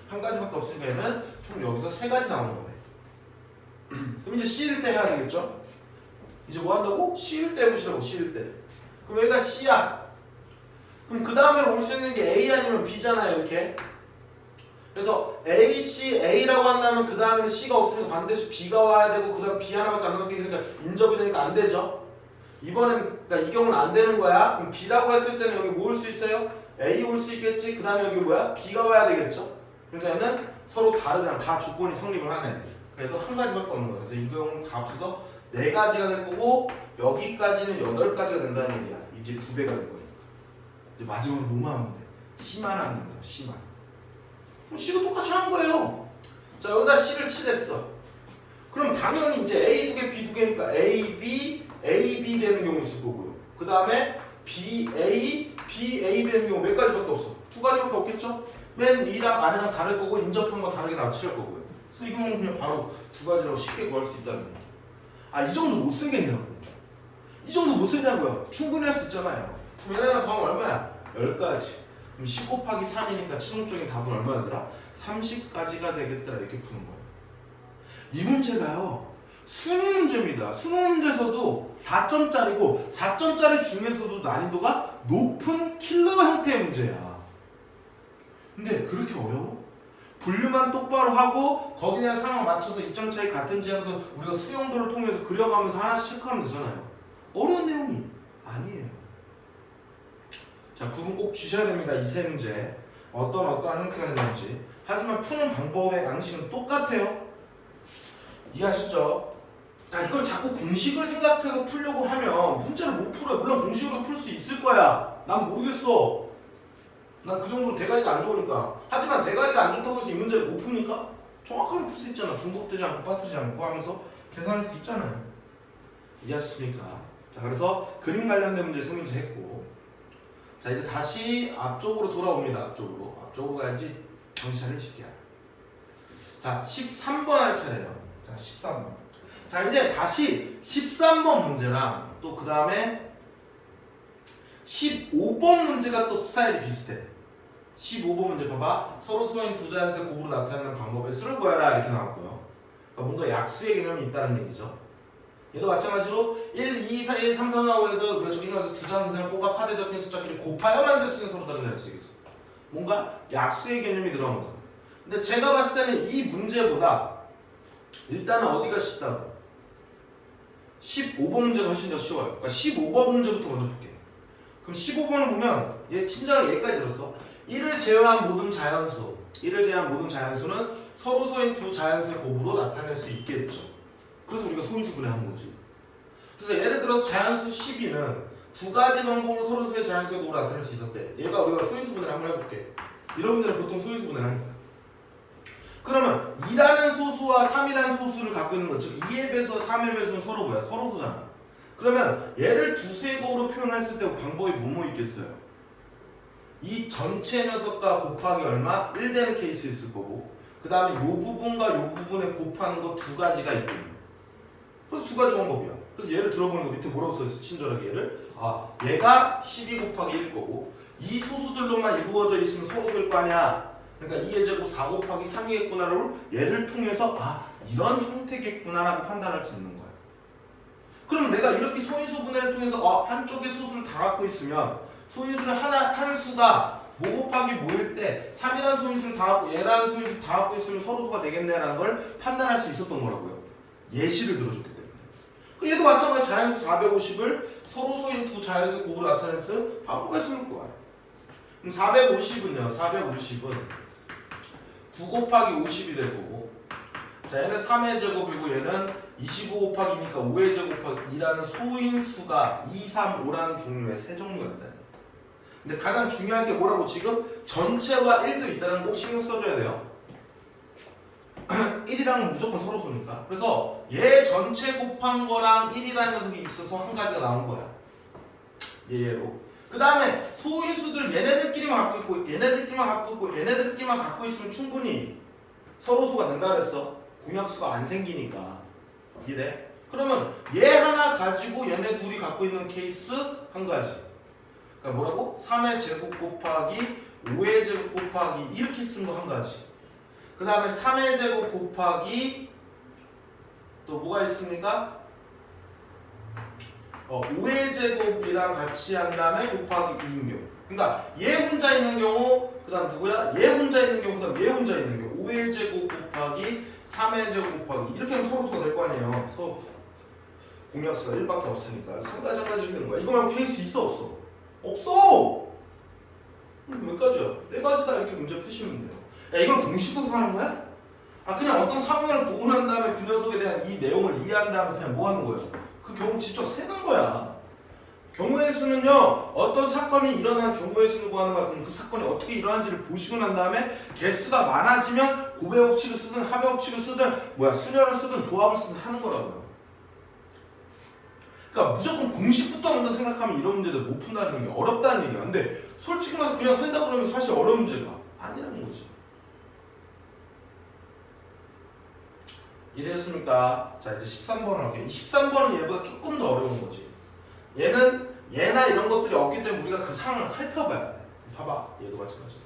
한 가지밖에 없으니까 얘는 총 여기서 3가지 나오는 거네. 그럼 이제 C일 때 해야 되겠죠? 이제 뭐 한다고? C일 때 해보시라고. C일 때. 그럼 여기가 C야. 그럼 그 다음에 올 수 있는 게 A 아니면 B잖아요 이렇게. 그래서 A, C, A라고 한다면 그 다음에는 C가 없으니까 반드시 B가 와야 되고 그 다음 B 하나밖에 안 나오니까 인접이 되니까 안 되죠. 이번엔 그러니까 이 경우는 안 되는 거야. 그럼 B라고 했을 때는 여기 뭐 올 수 있어요? A 올 수 있겠지. 그 다음에 여기 뭐야? B가 와야 되겠죠. 그러니까 얘는 서로 다르잖아. 다 조건이 성립을 하네. 그래도 한 가지밖에 없는 거야. 그래서 이 경우는 다 합쳐서 4가지가 될 거고 여기까지는 8가지가 된다는 얘기야. 이게 2배가 될 거니까. 이제 마지막으로 뭐만 하면 돼? C만 하면 된다. C만. 그럼 C도 똑같이 하는 거예요. 자, 여기다 C를 칠했어. 그럼 당연히 이제 A 2개, B 2개니까 A, B 되는 경우 있을 거고요. 그 다음에 B, A 되는 경우 몇 가지밖에 없어? 2가지밖에 없겠죠? 맨 위랑 아래랑 다를 거고 인접한과 다르게 납치할 거고요. 그래서 이 경우는 그냥 바로 2가지라고 쉽게 구할 수 있다는 얘기. 이 정도 못 쓰겠냐고. 이 정도 못 쓰냐고요. 충분히 할 수 있잖아요. 그럼 얘네랑 더하면 얼마야? 10가지. 그럼 10 곱하기 3이니까 최종적인 답은 얼마더라? 30가지가 되겠더라. 이렇게 푸는 거예요. 이 문제가요. 수능 문제입니다. 수능 문제에서도 4점짜리고 4점짜리 중에서도 난이도가 높은 킬러 형태의 문제야. 근데 그렇게 어려워? 분류만 똑바로 하고 거기에 대한 상황 맞춰서 입장 차이 같은지 하면서 우리가 수용도를 통해서 그려가면서 하나씩 체크하면 되잖아요. 어려운 내용이 아니에요. 자, 구분 꼭 주셔야 됩니다. 이 세 문제 어떠한 형태가 있는지. 하지만 푸는 방법의 양식은 똑같아요. 이해하셨죠? 자, 이걸 자꾸 공식을 생각해서 풀려고 하면 문제를 못 풀어요. 물론 공식으로 풀 수 있을 거야. 난 모르겠어. 난 그 정도로 대가리가 안 좋으니까. 하지만 대가리가 안 좋다고 해서 이 문제를 못 푸니까 정확하게 풀 수 있잖아. 중복되지 않고 빠뜨리지 않고 하면서 계산할 수 있잖아요. 이해하셨습니까? 자, 그래서 그림 관련된 문제 세 문제 했고, 자, 이제 다시 앞쪽으로 돌아옵니다. 앞쪽으로 가야지 정신 차리실게요. 자, 13번 할 차례예요. 자, 13번. 자, 이제 다시 13번 문제랑 또 그 다음에 15번 문제가 또 스타일이 비슷해. 15번 문제 봐봐. 서로 수인 두 자연수의 곱으로 나타내는 방법을 쓰는 거야라 이렇게 나왔고요. 그러니까 뭔가 약수의 개념이 있다는 얘기죠. 얘도 마찬가지로 1, 2, 4, 1, 3, 4, 5에서 저기 나와서 두 자연수를 뽑아 카드에 적힌 숫자끼리 곱하여만 될 수 있는 서로 다른 자연수 있어. 뭔가 약수의 개념이 들어간 거잖아. 근데 제가 봤을 때는 이 문제보다 일단은 어디가 쉽다고? 15번 문제가 훨씬 더 쉬워요. 그러니까 15번 문제부터 먼저 볼게. 그럼 15번을 보면 얘 친절하게 얘까지 들었어. 1을 제외한 모든 자연수는 서로소인 두 자연수의 곱으로 나타낼 수 있겠죠. 그래서 우리가 소인수 분해하는 거지. 그래서 예를 들어서 자연수 12는 두 가지 방법으로 서로소의 자연수의 곱으로 나타낼 수 있었대. 얘가 우리가 소인수 분해를 한번 해볼게. 여러분들은 보통 소인수 분해하니까. 그러면 2라는 소수와 3이라는 소수를 갖고 있는 거, 즉 2의 배수와 3의 배수는 서로 뭐야? 서로수잖아. 그러면 얘를 두수의 곱으로 표현했을 때 방법이 뭐뭐 있겠어요? 이 전체 녀석과 곱하기 얼마? 1 되는 케이스 있을 거고, 그 다음에 요 부분과 요 부분에 곱하는 거 두 가지가 있거든요. 그래서 두 가지 방법이야. 그래서 얘를 들어보는 거 밑에 뭐라고 써있어? 친절하게 얘를. 얘가 12 곱하기 1일 거고, 이 소수들로만 이루어져 있으면 서로수일 거 아니야. 그러니까 2의 제곱 4 곱하기 3이겠구나를 얘를 통해서 이런 형태겠구나라고 판단할 수 있는 거야. 그럼 내가 이렇게 소인수 분해를 통해서 한쪽의 소수를 다 갖고 있으면 소인수를 한 수가 뭐 곱하기 뭐일 때 3이라는 소인수를 다 갖고 얘라는 소인수를 다 갖고 있으면 서로수가 되겠네라는 걸 판단할 수 있었던 거라고요. 예시를 들어줬기 때문에. 얘도 마찬가지 자연수 450을 서로수인 두 자연수 곱으로 나타내서 방법에 쓰는 거야. 그럼 450은요. 450은 9 곱하기 50이 될 거고, 자 얘는 3의 제곱이고 얘는 25 곱하기니까 5의 제곱 곱하기 2라는 소인수가 2, 3, 5라는 종류의 세 종류가 있다. 근데 가장 중요한 게 뭐라고? 지금 전체와 1도 있다는 거 꼭 신경 써줘야 돼요. 1이랑은 무조건 서로수니까. 그래서 얘 전체 곱한 거랑 1이라는 녀석이 있어서 한 가지가 나온 거야. 얘로. 그 다음에 소인수들 얘네들끼리만 갖고 있고 얘네들끼리만 갖고 있고 얘네들끼리만 갖고 있으면 충분히 서로수가 된다 그랬어. 공약수가 안 생기니까. 이래. 그러면 얘 하나 가지고 얘네 둘이 갖고 있는 케이스 한 가지. 그러니까 뭐라고? 3의 제곱 곱하기 5의 제곱 곱하기 이렇게 쓴 거 한 가지. 그 다음에 3의 제곱 곱하기 또 뭐가 있습니까? 5의 제곱이랑 같이 한 다음에 곱하기 2인 경우. 그러니까 얘 혼자 있는 경우, 그 다음 누구야? 얘 혼자 있는 경우, 그 다음 얘 혼자 있는 경우. 5의 제곱 곱하기 3의 제곱 곱하기 이렇게 하면 서로수가 될 거 아니에요. 공약수가 1밖에 없으니까. 3가지 한 가지 이렇게 되는 거야. 이거 말고 케이스 있어 없어? 없어! 몇 가지야? 4가지다 이렇게 문제 푸시면 돼요. 야 이걸 공식 써서 하는 거야? 그냥 어떤 상황을 보고 난 다음에 그 녀석에 대한 이 내용을 이해한 다음에 그냥 뭐 하는 거예요? 그 경우 직접 세는 거야. 경우의 수는요, 어떤 사건이 일어난 경우의 수를 구하는 거야. 그럼 그 사건이 어떻게 일어난지를 보시고 난 다음에 개수가 많아지면 곱의 법칙을 쓰든 합의 법칙을 쓰든 수녀를 쓰든 조합을 쓰든 하는 거라고요. 그러니까 무조건 공식부터 먼저 생각하면 이런 문제들 못 푼다는 게 어렵다는 얘기야. 근데 솔직히 말해서 그냥 센다 그러면 사실 어려운 문제가 아니라는 거지. 이해됐습니까? 자 이제 13번을 할게요. 이 13번은 얘보다 조금 더 어려운 거지. 얘는 얘나 이런 것들이 없기 때문에 우리가 그 상황을 살펴봐야 돼. 봐봐. 얘도 마찬가지.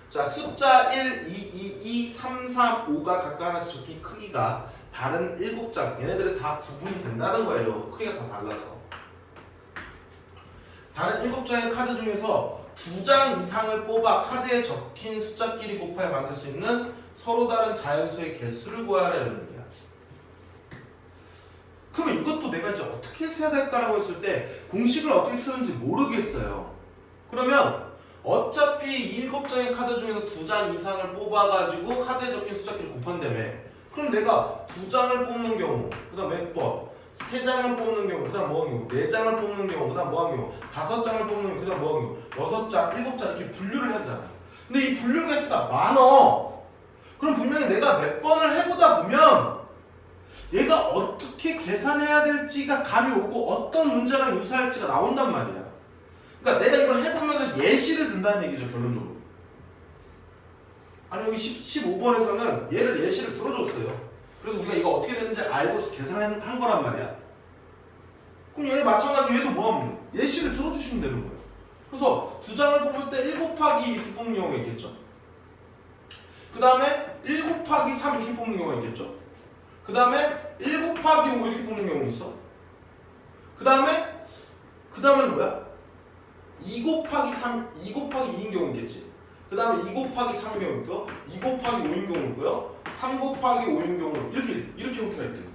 자 숫자 1, 2, 2, 2, 3, 3, 5가 각각 하나씩 적힌 크기가 다른 7장 얘네들은 다 구분이 된다는 거예요. 크기가 다 달라서. 다른 7장의 카드 중에서 2장 이상을 뽑아 카드에 적힌 숫자끼리 곱하여 만들 수 있는 서로 다른 자연수의 개수를 구하라는 얘기야. 그러면 이것도 내가 이제 어떻게 써야 될까라고 했을 때 공식을 어떻게 쓰는지 모르겠어요. 그러면 어차피 7장의 카드 중에서 2장 이상을 뽑아가지고 카드에 적힌 숫자끼리 곱한다며. 그럼 내가 2장을 뽑는 경우, 그 다음 몇 번? 3장을 뽑는 경우, 그 다음 뭐 하는 경우? 4장을 뽑는 경우, 그 다음 뭐 하는 경우? 5장을 뽑는 경우, 그 다음 뭐 하는 경우? 6장, 7장 이렇게 분류를 하잖아. 근데 이 분류 개수가 많어. 그럼 분명히 내가 몇 번을 해보다 보면 얘가 어떻게 계산해야 될지가 감이 오고 어떤 문제랑 유사할지가 나온단 말이야. 그러니까 내가 이걸 해보면서 예시를 든다는 얘기죠, 결론적으로. 아니 여기 15번에서는 얘를 예시를 들어줬어요. 그래서 우리가 이거 어떻게 되는지 알고 계산한 거란 말이야. 그럼 얘 마찬가지로 얘도 뭐 하면 돼? 예시를 들어주시면 되는 거예요. 그래서 2장을 뽑을 때 1 곱하기 이렇게 뽑는 경우가 있겠죠. 그 다음에 1 곱하기 3 이렇게 뽑는 경우가 있겠죠. 그 다음에 1 곱하기 5 이렇게 뽑는 경우 있어. 그 다음에는 뭐야? 2 곱하기 3, 2 곱하기 2인 경우 있겠지. 그 다음에 2 곱하기 3인 경우 있고요. 2 곱하기 5인 경우 있고요. 3 곱하기 5인 경우 이렇게 형태가 있겠네.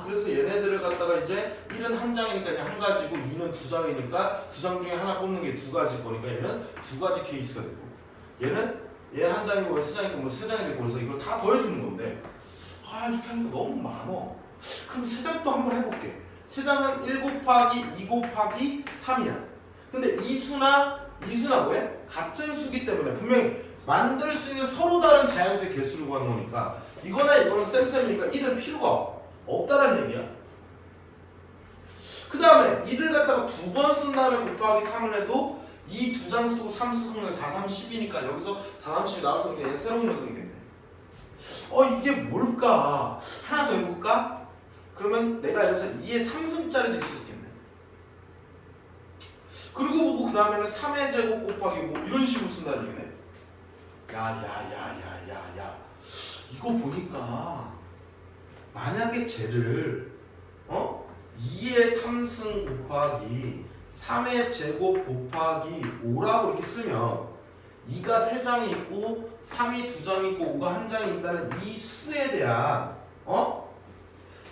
그래서 얘네들을 갖다가 이제 1은 한 장이니까 그냥 한 가지고 2는 2장이니까 2장 중에 하나 뽑는 게 2가지 거니까 얘는 2가지 케이스가 되고 얘는 얘 한 장이고 3장이고 3장이 되고 그래서 이걸 다 더해주는 건데 이렇게 하는 거 너무 많어. 그럼 3장 또 한번 해볼게. 3장은 1 곱하기 2 곱하기 3이야. 근데 이 수나 이수나 뭐해? 같은 수기 때문에 분명히 만들 수 있는 서로 다른 자연수의 개수를 구하는 거니까 이거나 이거는 쌤쌤이니까 1은 필요가 없다라는 얘기야. 그 다음에 1을 갖다가 두 번 쓴 다음에 곱하기 3을 해도 이 두 장 쓰고 3 쓰는 게 4, 3, 10이니까 여기서 4, 3, 10이 나와서 얘는 새로운 녀석이 됐네. 이게 뭘까? 하나 더 해볼까? 그러면 내가 이래서 2의 3승짜리도 있을 수 있겠네. 그리고 보고 그 다음에는 3의 제곱 곱하기 뭐 이런 식으로 쓴다는 얘기네. 야. 이거 보니까 만약에 쟤를 2의 3승 곱하기 3의 제곱 곱하기 5라고 이렇게 쓰면 2가 3장이 있고 3이 2장이 있고 5가 1장이 있다는 이 수에 대한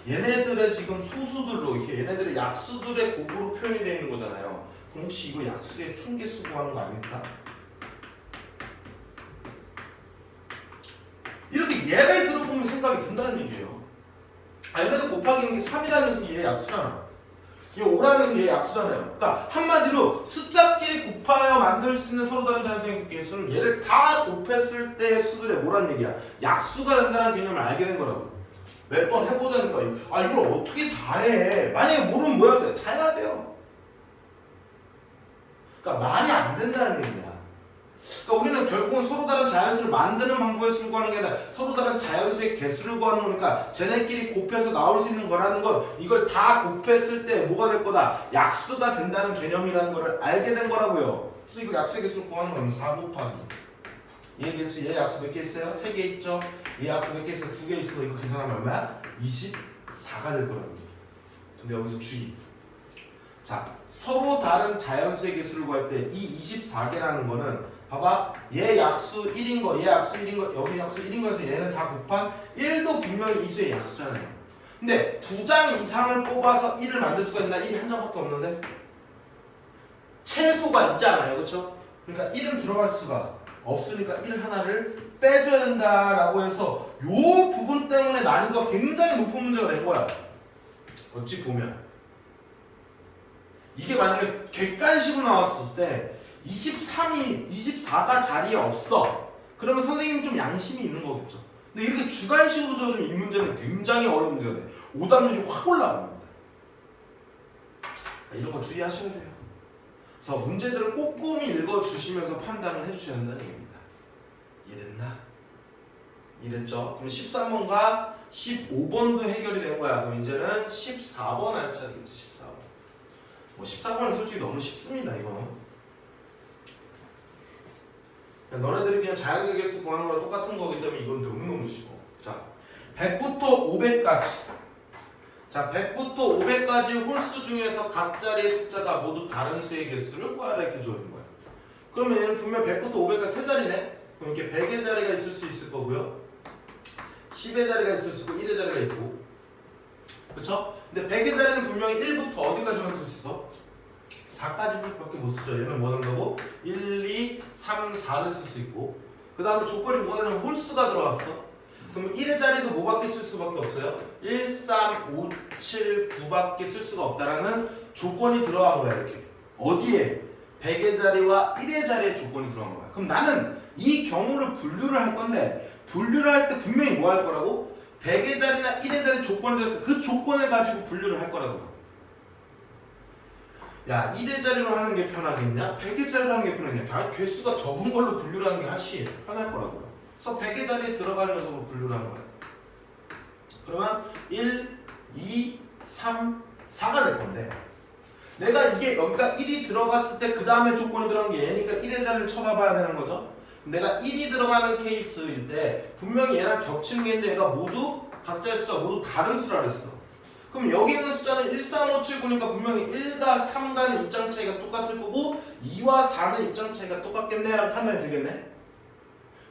얘네들의 지금 소수들로 이렇게 얘네들의 약수들의 곱으로 표현이 되어 있는 거잖아요. 그럼 혹시 이거 약수의 총개수 구하는 거 아닐까? 이렇게 예를 들어보면 생각이 든다는 얘기예요. 얘네들 곱하기 있는 게 3이라는 녀석이 얘 약수잖아. 얘 5라는 녀석이 얘 약수잖아요. 그러니까 한마디로 숫자끼리 곱하여 만들 수 있는 서로 다른 자연수의 개수는 얘를 다 곱했을 때의 수들의 뭐란 얘기야? 약수가 된다는 개념을 알게 된 거라고. 몇 번 해보다니까 이걸 어떻게 다 해? 만약에 모르면 뭐 해야 돼? 다 해야 돼요. 그러니까 말이 안 된다는 얘기야. 그러니까 우리는 결국은 서로 다른 자연수를 만드는 방법에 쓰고 하는 게 아니라 서로 다른 자연수의 개수를 구하는 거니까 쟤네끼리 곱해서 나올 수 있는 거라는 건 이걸 다 곱했을 때 뭐가 될 거다? 약수가 된다는 개념이라는 거를 알게 된 거라고요. 그래서 이거 약수의 개수를 구하는 거는 4 곱하기 얘 개수, 얘 약수 몇 개 있어요? 3개 있죠? 얘 약수 몇 개 있어요? 2개 있어서 이거 계산하면 얼마야? 24가 될 거라고. 근데 여기서 주의. 자, 서로 다른 자연수의 개수를 구할 때 이 24개라는 거는 봐봐, 얘 약수 1인 거, 얘 약수 1인 거, 여기 약수 1인 거에서 얘는 다 곱한 1도 분명히 이 수의 약수잖아요. 근데 2장 이상을 뽑아서 1을 만들 수가 있나? 1이 한 장밖에 없는데? 최소가 2잖아요, 그쵸? 그러니까 1은 들어갈 수가 없으니까 1 하나를 빼줘야 된다라고 해서 요 부분 때문에 난이도가 굉장히 높은 문제가 된 거야. 어찌 보면 이게 만약에 객관식으로 나왔을 때 24가 자리에 없어. 그러면 선생님이 좀 양심이 있는 거겠죠. 근데 이렇게 주관식으로 줘주면 이 문제는 굉장히 어려운 문제가 돼. 오답률이 확 올라갑니다. 이런 거 주의하셔야 돼요. 그래서 문제들을 꼼꼼히 읽어주시면서 판단을 해주셔야 한다는 얘기입니다. 이해됐나? 이해됐죠? 그럼 13번과 15번도 해결이 된 거야. 그럼 이제는 14번 할 차례겠지. 14번. 뭐 14번은 솔직히 너무 쉽습니다. 이거는. 너네들이 그냥 자연수의 개수 구하는 거랑 똑같은 거기 때문에 이건 너무너무 쉬워. 자, 100부터 500까지. 자, 100부터 500까지 홀수 중에서 각 자리의 숫자가 모두 다른 수의 개수를 구하라 이렇게 주어진 거야. 그러면 얘는 분명 100부터 500까지 세 자리네. 그럼 이렇게 100의 자리가 있을 수 있을 거고요. 10의 자리가 있을 수 있고 1의 자리가 있고. 그쵸? 근데 100의 자리는 분명히 1부터 어디까지만 쓸 수 있어? 4까지밖에 못 쓰죠. 얘는 뭐 한다고? 1, 2, 3, 4를 쓸 수 있고 그 다음에 조건이 뭐가 되냐면 홀수가 들어왔어. 그럼 1의 자리도 뭐밖에 쓸 수밖에 없어요? 1, 3, 5, 7, 9밖에 쓸 수가 없다라는 조건이 들어간 거야. 이렇게 어디에? 100의 자리와 1의 자리의 조건이 들어간 거야. 그럼 나는 이 경우를 분류를 할 건데 분류를 할 때 분명히 뭐 할 거라고? 100의 자리나 1의 자리 조건을 그 조건을 가지고 분류를 할 거라고요. 야, 1의 자리로 하는 게 편하겠냐? 100의 자리로 하는 게 편하겠냐? 당연히 개수가 적은 걸로 분류를 하는 게 훨씬 편할 거라고요. 그래서 100의 자리에 들어가는 녀석으로 분류를 하는 거예요. 그러면 1, 2, 3, 4가 될 건데 내가 이게 여기가 1이 들어갔을 때 그 다음에 조건이 들어간 게 얘니까 1의 자리를 쳐다봐야 되는 거죠. 내가 1이 들어가는 케이스일 때 분명히 얘랑 겹치는 게 있는데 얘가 모두 각자의 숫자가 모두 다른 수라 그랬어. 그럼 여기 있는 숫자는 1, 3, 5, 7, 9니까 분명히 1과 3과는 입장 차이가 똑같을 거고 2와 4는 입장 차이가 똑같겠네 라는 판단이 들겠네.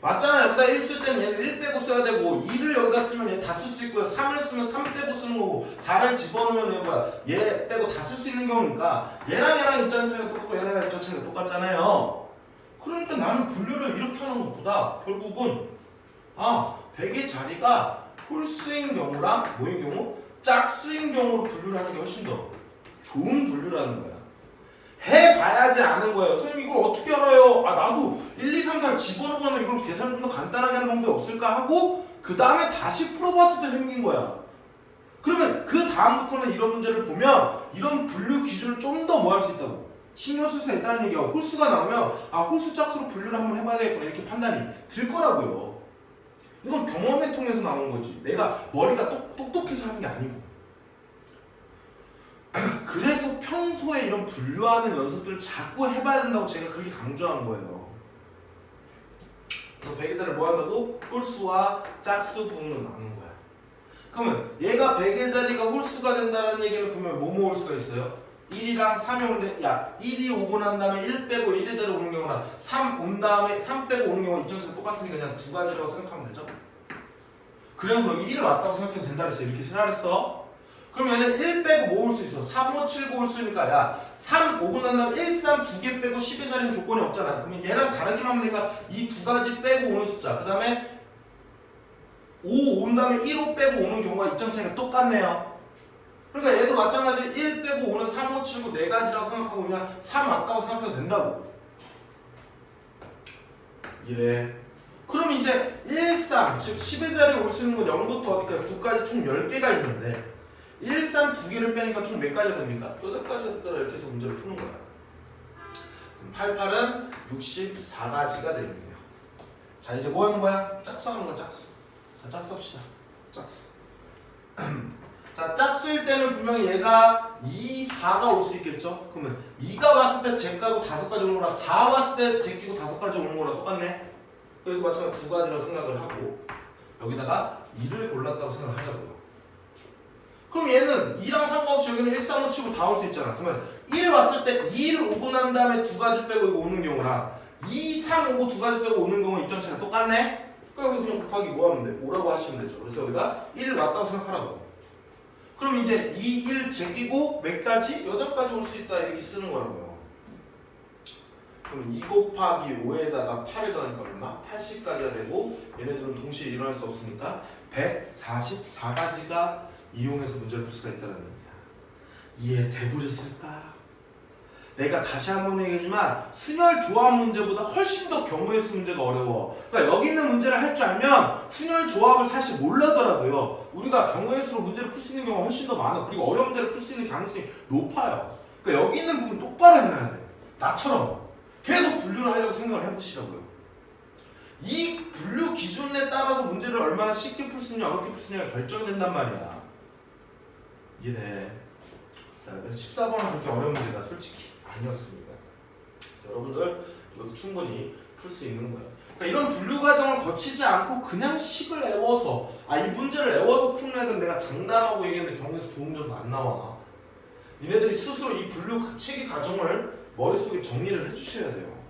맞잖아. 여기다 1 쓸 때는 얘는 1 빼고 써야 되고 2를 여기다 쓰면 얘 다 쓸 수 있고요. 3을 쓰면 3 빼고 쓰는 거고 4를 집어넣으면 얘 뭐야? 얘 빼고 다 쓸 수 있는 경우니까 얘랑 입장 차이가 똑같고 얘랑 입장 차이가 똑같잖아요. 그러니까 나는 분류를 이렇게 하는 것보다 결국은 100의 자리가 홀수인 경우랑 뭐인 경우? 짝수인 경우로 분류를 하는 게 훨씬 더 좋은 분류라는 거야. 해봐야지 아는 거예요. 선생님 이걸 어떻게 알아요? 아 나도 1, 2, 3, 4 집어넣으면 이걸 계산 좀 더 간단하게 하는 방법이 없을까 하고 그 다음에 다시 풀어봤을 때 생긴 거야. 그러면 그 다음부터는 이런 문제를 보면 이런 분류 기준을 좀 더 뭐 할 수 있다고 신경 쓸 수 있다는 얘기야. 홀수가 나오면 아 홀수 짝수로 분류를 한번 해봐야 되겠구나 이렇게 판단이 들 거라고요. 이건 경험을 통해서 나오는 거지. 내가 머리가 똑똑해서 하는 게 아니고. 그래서 평소에 이런 분류하는 연습들을 자꾸 해봐야 된다고 제가 그렇게 강조한 거예요. 그래서 베개자를 뭐 한다고? 홀수와 짝수 부분을 나누는 거야. 그러면 얘가 베개자리가 홀수가 된다는 얘기는 보면 뭐뭐 홀수가 있어요? 1이랑 3이 오는데 야 1이 오고 난 다음에 1 빼고 1의 자리 오는 경우나 3 온 다음에 3 빼고 오는 경우가 입장에서 똑같으니까 그냥 두 가지라고 생각하면 되죠. 그래서 여기 1을 맞다고 생각해도 된다 그랬어. 이렇게 생각했어. 그럼 얘는 1 빼고 뭐 올 수 있어? 3, 5, 7, 9 올 수 있으니까 야 3 오고 난 다음에 1, 3 두 개 빼고 10의 자리는 조건이 없잖아. 그러면 얘랑 다르게 하면 되니까 이 두 가지 빼고 오는 숫자 그 다음에 5 온 다음에 1, 5 빼고 오는 경우가 입장 차이가 똑같네요. 그러니까 얘도 마찬가지 1 빼고 오는 3, 5, 7, 9 네 가지라고 생각하고 그냥 3 맞다고 생각해도 된다고. 이래. 그럼 이제 1, 3, 즉 10의 자리에 올 수 있는 건 0부터 어디까지 9까지 총 10개가 있는데 1, 3 두 개를 빼니까 총 몇 가지가 됩니까? 8가지가 됐더라. 이렇게 해서 문제를 푸는 거야. 그럼 88은 64가지가 되겠네요. 자 이제 뭐 하는 거야? 짝수하는 거야 짝수. 자 짝수 합시다. 짝수. 자 짝수일 때는 분명히 얘가 2, 4가 올 수 있겠죠? 그러면 2가 왔을 때 제끼고 5가지 오는 거랑 4 왔을 때 제끼고 5가지 오는 거랑 똑같네? 여기도 마찬가지로 두 가지라고 생각을 하고 여기다가 2를 골랐다고 생각하자고요. 그럼 얘는 2랑 상관없이 여기는 1, 3, 5 치고 다 올 수 있잖아. 그러면 1 왔을 때 2를 오고 난 다음에 두 가지 빼고 이거 오는 경우랑 2, 3 오고 두 가지 빼고 오는 경우 입장 차이가 똑같네? 그럼 여기서 그냥 곱하기 뭐 하면 돼? 5라고 하시면 되죠. 그래서 여기다 1을 맞다고 생각하라고. 그럼 이제 2, 1 제끼고 몇 가지? 8가지 올 수 있다 이렇게 쓰는 거라고요. 그럼 2 곱하기 5에다가 8을 더하니까 얼마? 80가지가 되고 얘네들은 동시에 일어날 수 없으니까 144가지가 이용해서 문제를 풀 수가 있다는 얘기야. 이해돼버렸을까? 내가 다시 한번 얘기하지만 순열 조합 문제보다 훨씬 더 경우의 수 문제가 어려워. 그러니까 여기 있는 문제를 할 줄 알면 순열 조합을 사실 몰라더라도요. 우리가 경우의 수로 문제를 풀 수 있는 경우가 훨씬 더 많아. 그리고 어려운 문제를 풀 수 있는 가능성이 높아요. 그러니까 여기 있는 부분 똑바로 해놔야 돼. 나처럼 계속 분류를 하려고 생각을 해보시라고요. 이 분류 기준에 따라서 문제를 얼마나 쉽게 풀 수 있냐 어렵게 풀 수 있냐가 결정이 된단 말이야. 이해돼? 14번은 그렇게 어려운 문제가 솔직히 아니었습니다. 여러분들 이것도 충분히 풀 수 있는 거예요. 그러니까 이런 분류 과정을 거치지 않고 그냥 식을 외워서 이 문제를 외워서 푸는 애들은 내가 장담하고 얘기했는데 경우에서 좋은 점수 안 나와. 니네들이 스스로 이 분류 체계 과정을 머릿속에 정리를 해주셔야 돼요.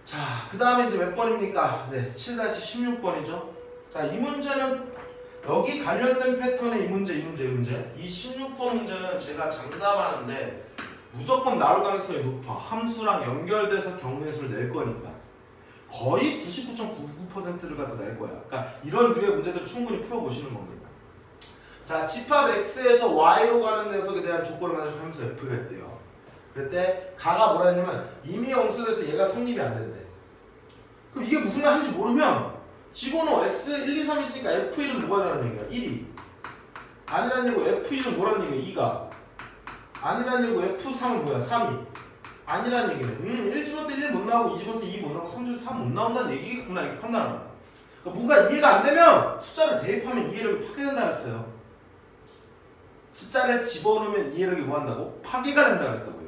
자, 그 다음에 이제 몇 번입니까? 네, 7-16번이죠. 자, 이 문제는 여기 관련된 패턴의 이 문제. 이 16번 문제는 제가 장담하는데 무조건 나올 가능성이 높아. 함수랑 연결돼서 경우의 수를 낼 거니까. 거의 99.99%를 갖다 낼 거야. 그러니까 이런 류의 문제들 충분히 풀어보시는 겁니다. 자, 집합 X에서 Y로 가는 녀석에 대한 조건을 만들어서 함수 F가 있대요. 그때 가가 뭐라 했냐면 이미 영수돼서 얘가 성립이 안 된대. 그럼 이게 무슨 말 하는지 모르면 집어넣어. X 1, 2, 3 있으니까 F1은 뭐가 되는 얘기야? 1이 아니라는 얘기고 F2는 뭐라는 얘기야? 2가 아니라는 얘기고 F3은 뭐야? 3이 아니라는 얘기네. 1 집어서 1 못 나오고 2 집어서 2 못 나오고 3 집어서 3 못 나온다는 얘기겠구나 이렇게 판단하는 거야. 그러니까 뭔가 이해가 안 되면 숫자를 대입하면 이해력이 파괴된다 그랬어요. 숫자를 집어넣으면 이해력이 뭐 한다고? 파괴가 된다 그랬다고요.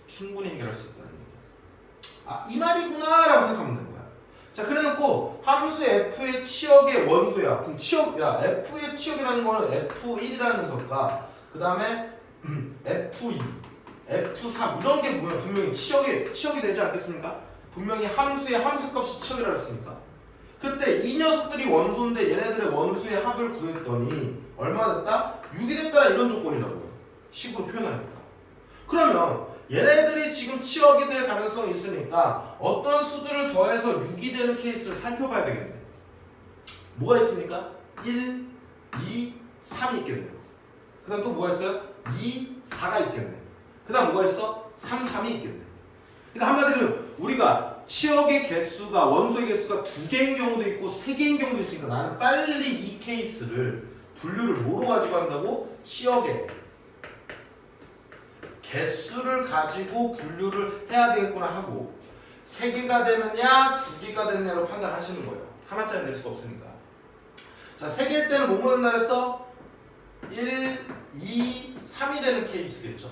충분히 해결할 수 있다는 얘기야. 이 말이구나 라고 생각하면 되는 거야. 자, 그래놓고 함수 f의 치역의 원소야. 그럼 치역, f의 치역이라는 거는 f1이라는 녀석과 그 다음에 f2, f3 이런 게 뭐야? 분명히 치역이 되지 않겠습니까? 분명히 함수의 함수값이 치역이라고 했으니까. 그때 이 녀석들이 원소인데 얘네들의 원소의 합을 구했더니 얼마나 됐다? 6이 됐다라 이런 조건이라고요. 식으로 표현하니까. 그러면 얘네들이 지금 치역이 될 가능성이 있으니까 어떤 수들을 더해서 6이 되는 케이스를 살펴봐야 되겠네. 뭐가 있습니까? 1, 2, 3이 있겠네요. 그 다음 또 뭐가 있어요? 2, 4가 있겠네. 그 다음 뭐가 있어? 3, 3이 있겠네. 그러니까 한마디로 우리가 치역의 개수가 원소의 개수가 2개인 경우도 있고 3개인 경우도 있으니까 나는 빨리 이 케이스를 분류를 뭐로 가지고 한다고? 치역의 개수를 가지고 분류를 해야 되겠구나 하고 3개가 되느냐 2개가 되느냐로 판단하시는 거예요. 하나짜리 낼 수가 없으니까. 자, 3개일 때는 뭐뭐 된다 그랬어? 1, 2, 3이 되는 케이스겠죠.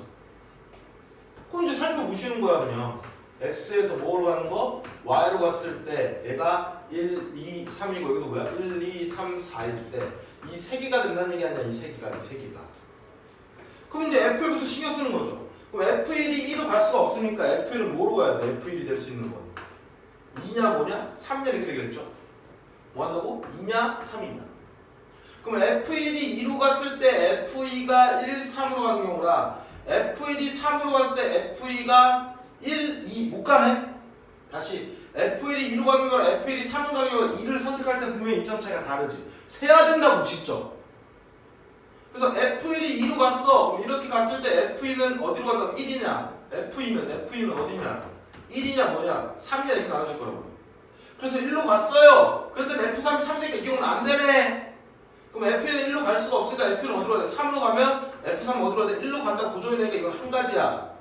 그럼 이제 살펴보시는 거야 그냥. x에서 뭐로 가는 거? y로 갔을 때 얘가 1, 2, 3이고 여기도 뭐야? 1, 2, 3, 4일 때 이 3개가 된다는 얘기 아니야? 이 3개가. 그럼 이제 F1부터 신경 쓰는 거죠. 그럼 F1이 2로 갈 수가 없으니까 F1은 뭐로 가야 돼? F1이 될 수 있는 건 2냐 뭐냐? 3냐 이렇게 되겠죠? 뭐 한다고? 2냐? 3이냐? 그럼 F1이 2로 갔을 때 F2가 1, 3으로 가는 경우라 F1이 3으로 갔을 때 F2가 1, 2 못 가네? 다시 F1이 2로 가는 거랑 F1이 3으로 가는 거랑 2를 선택할 때 분명히 입장 차이가 다르지. 세야 된다고 직접. 그래서 F1이 2로 갔어. 그럼 이렇게 갔을 때 F2는 어디로 간다고? 1이냐? F2는 어디냐? 1이냐 뭐냐? 3이냐 이렇게 나눠질 거라고. 그래서 1로 갔어요. 그랬더니 F3이 3되니까 이 경우는 안 되네. 그럼 F는 1로 갈 수가 없으니까 F는 어디로 가야 돼? 3으로 가면 F3은 어디로 가야 돼? 1로 간다 고정이 되니까 이건 한 가지야.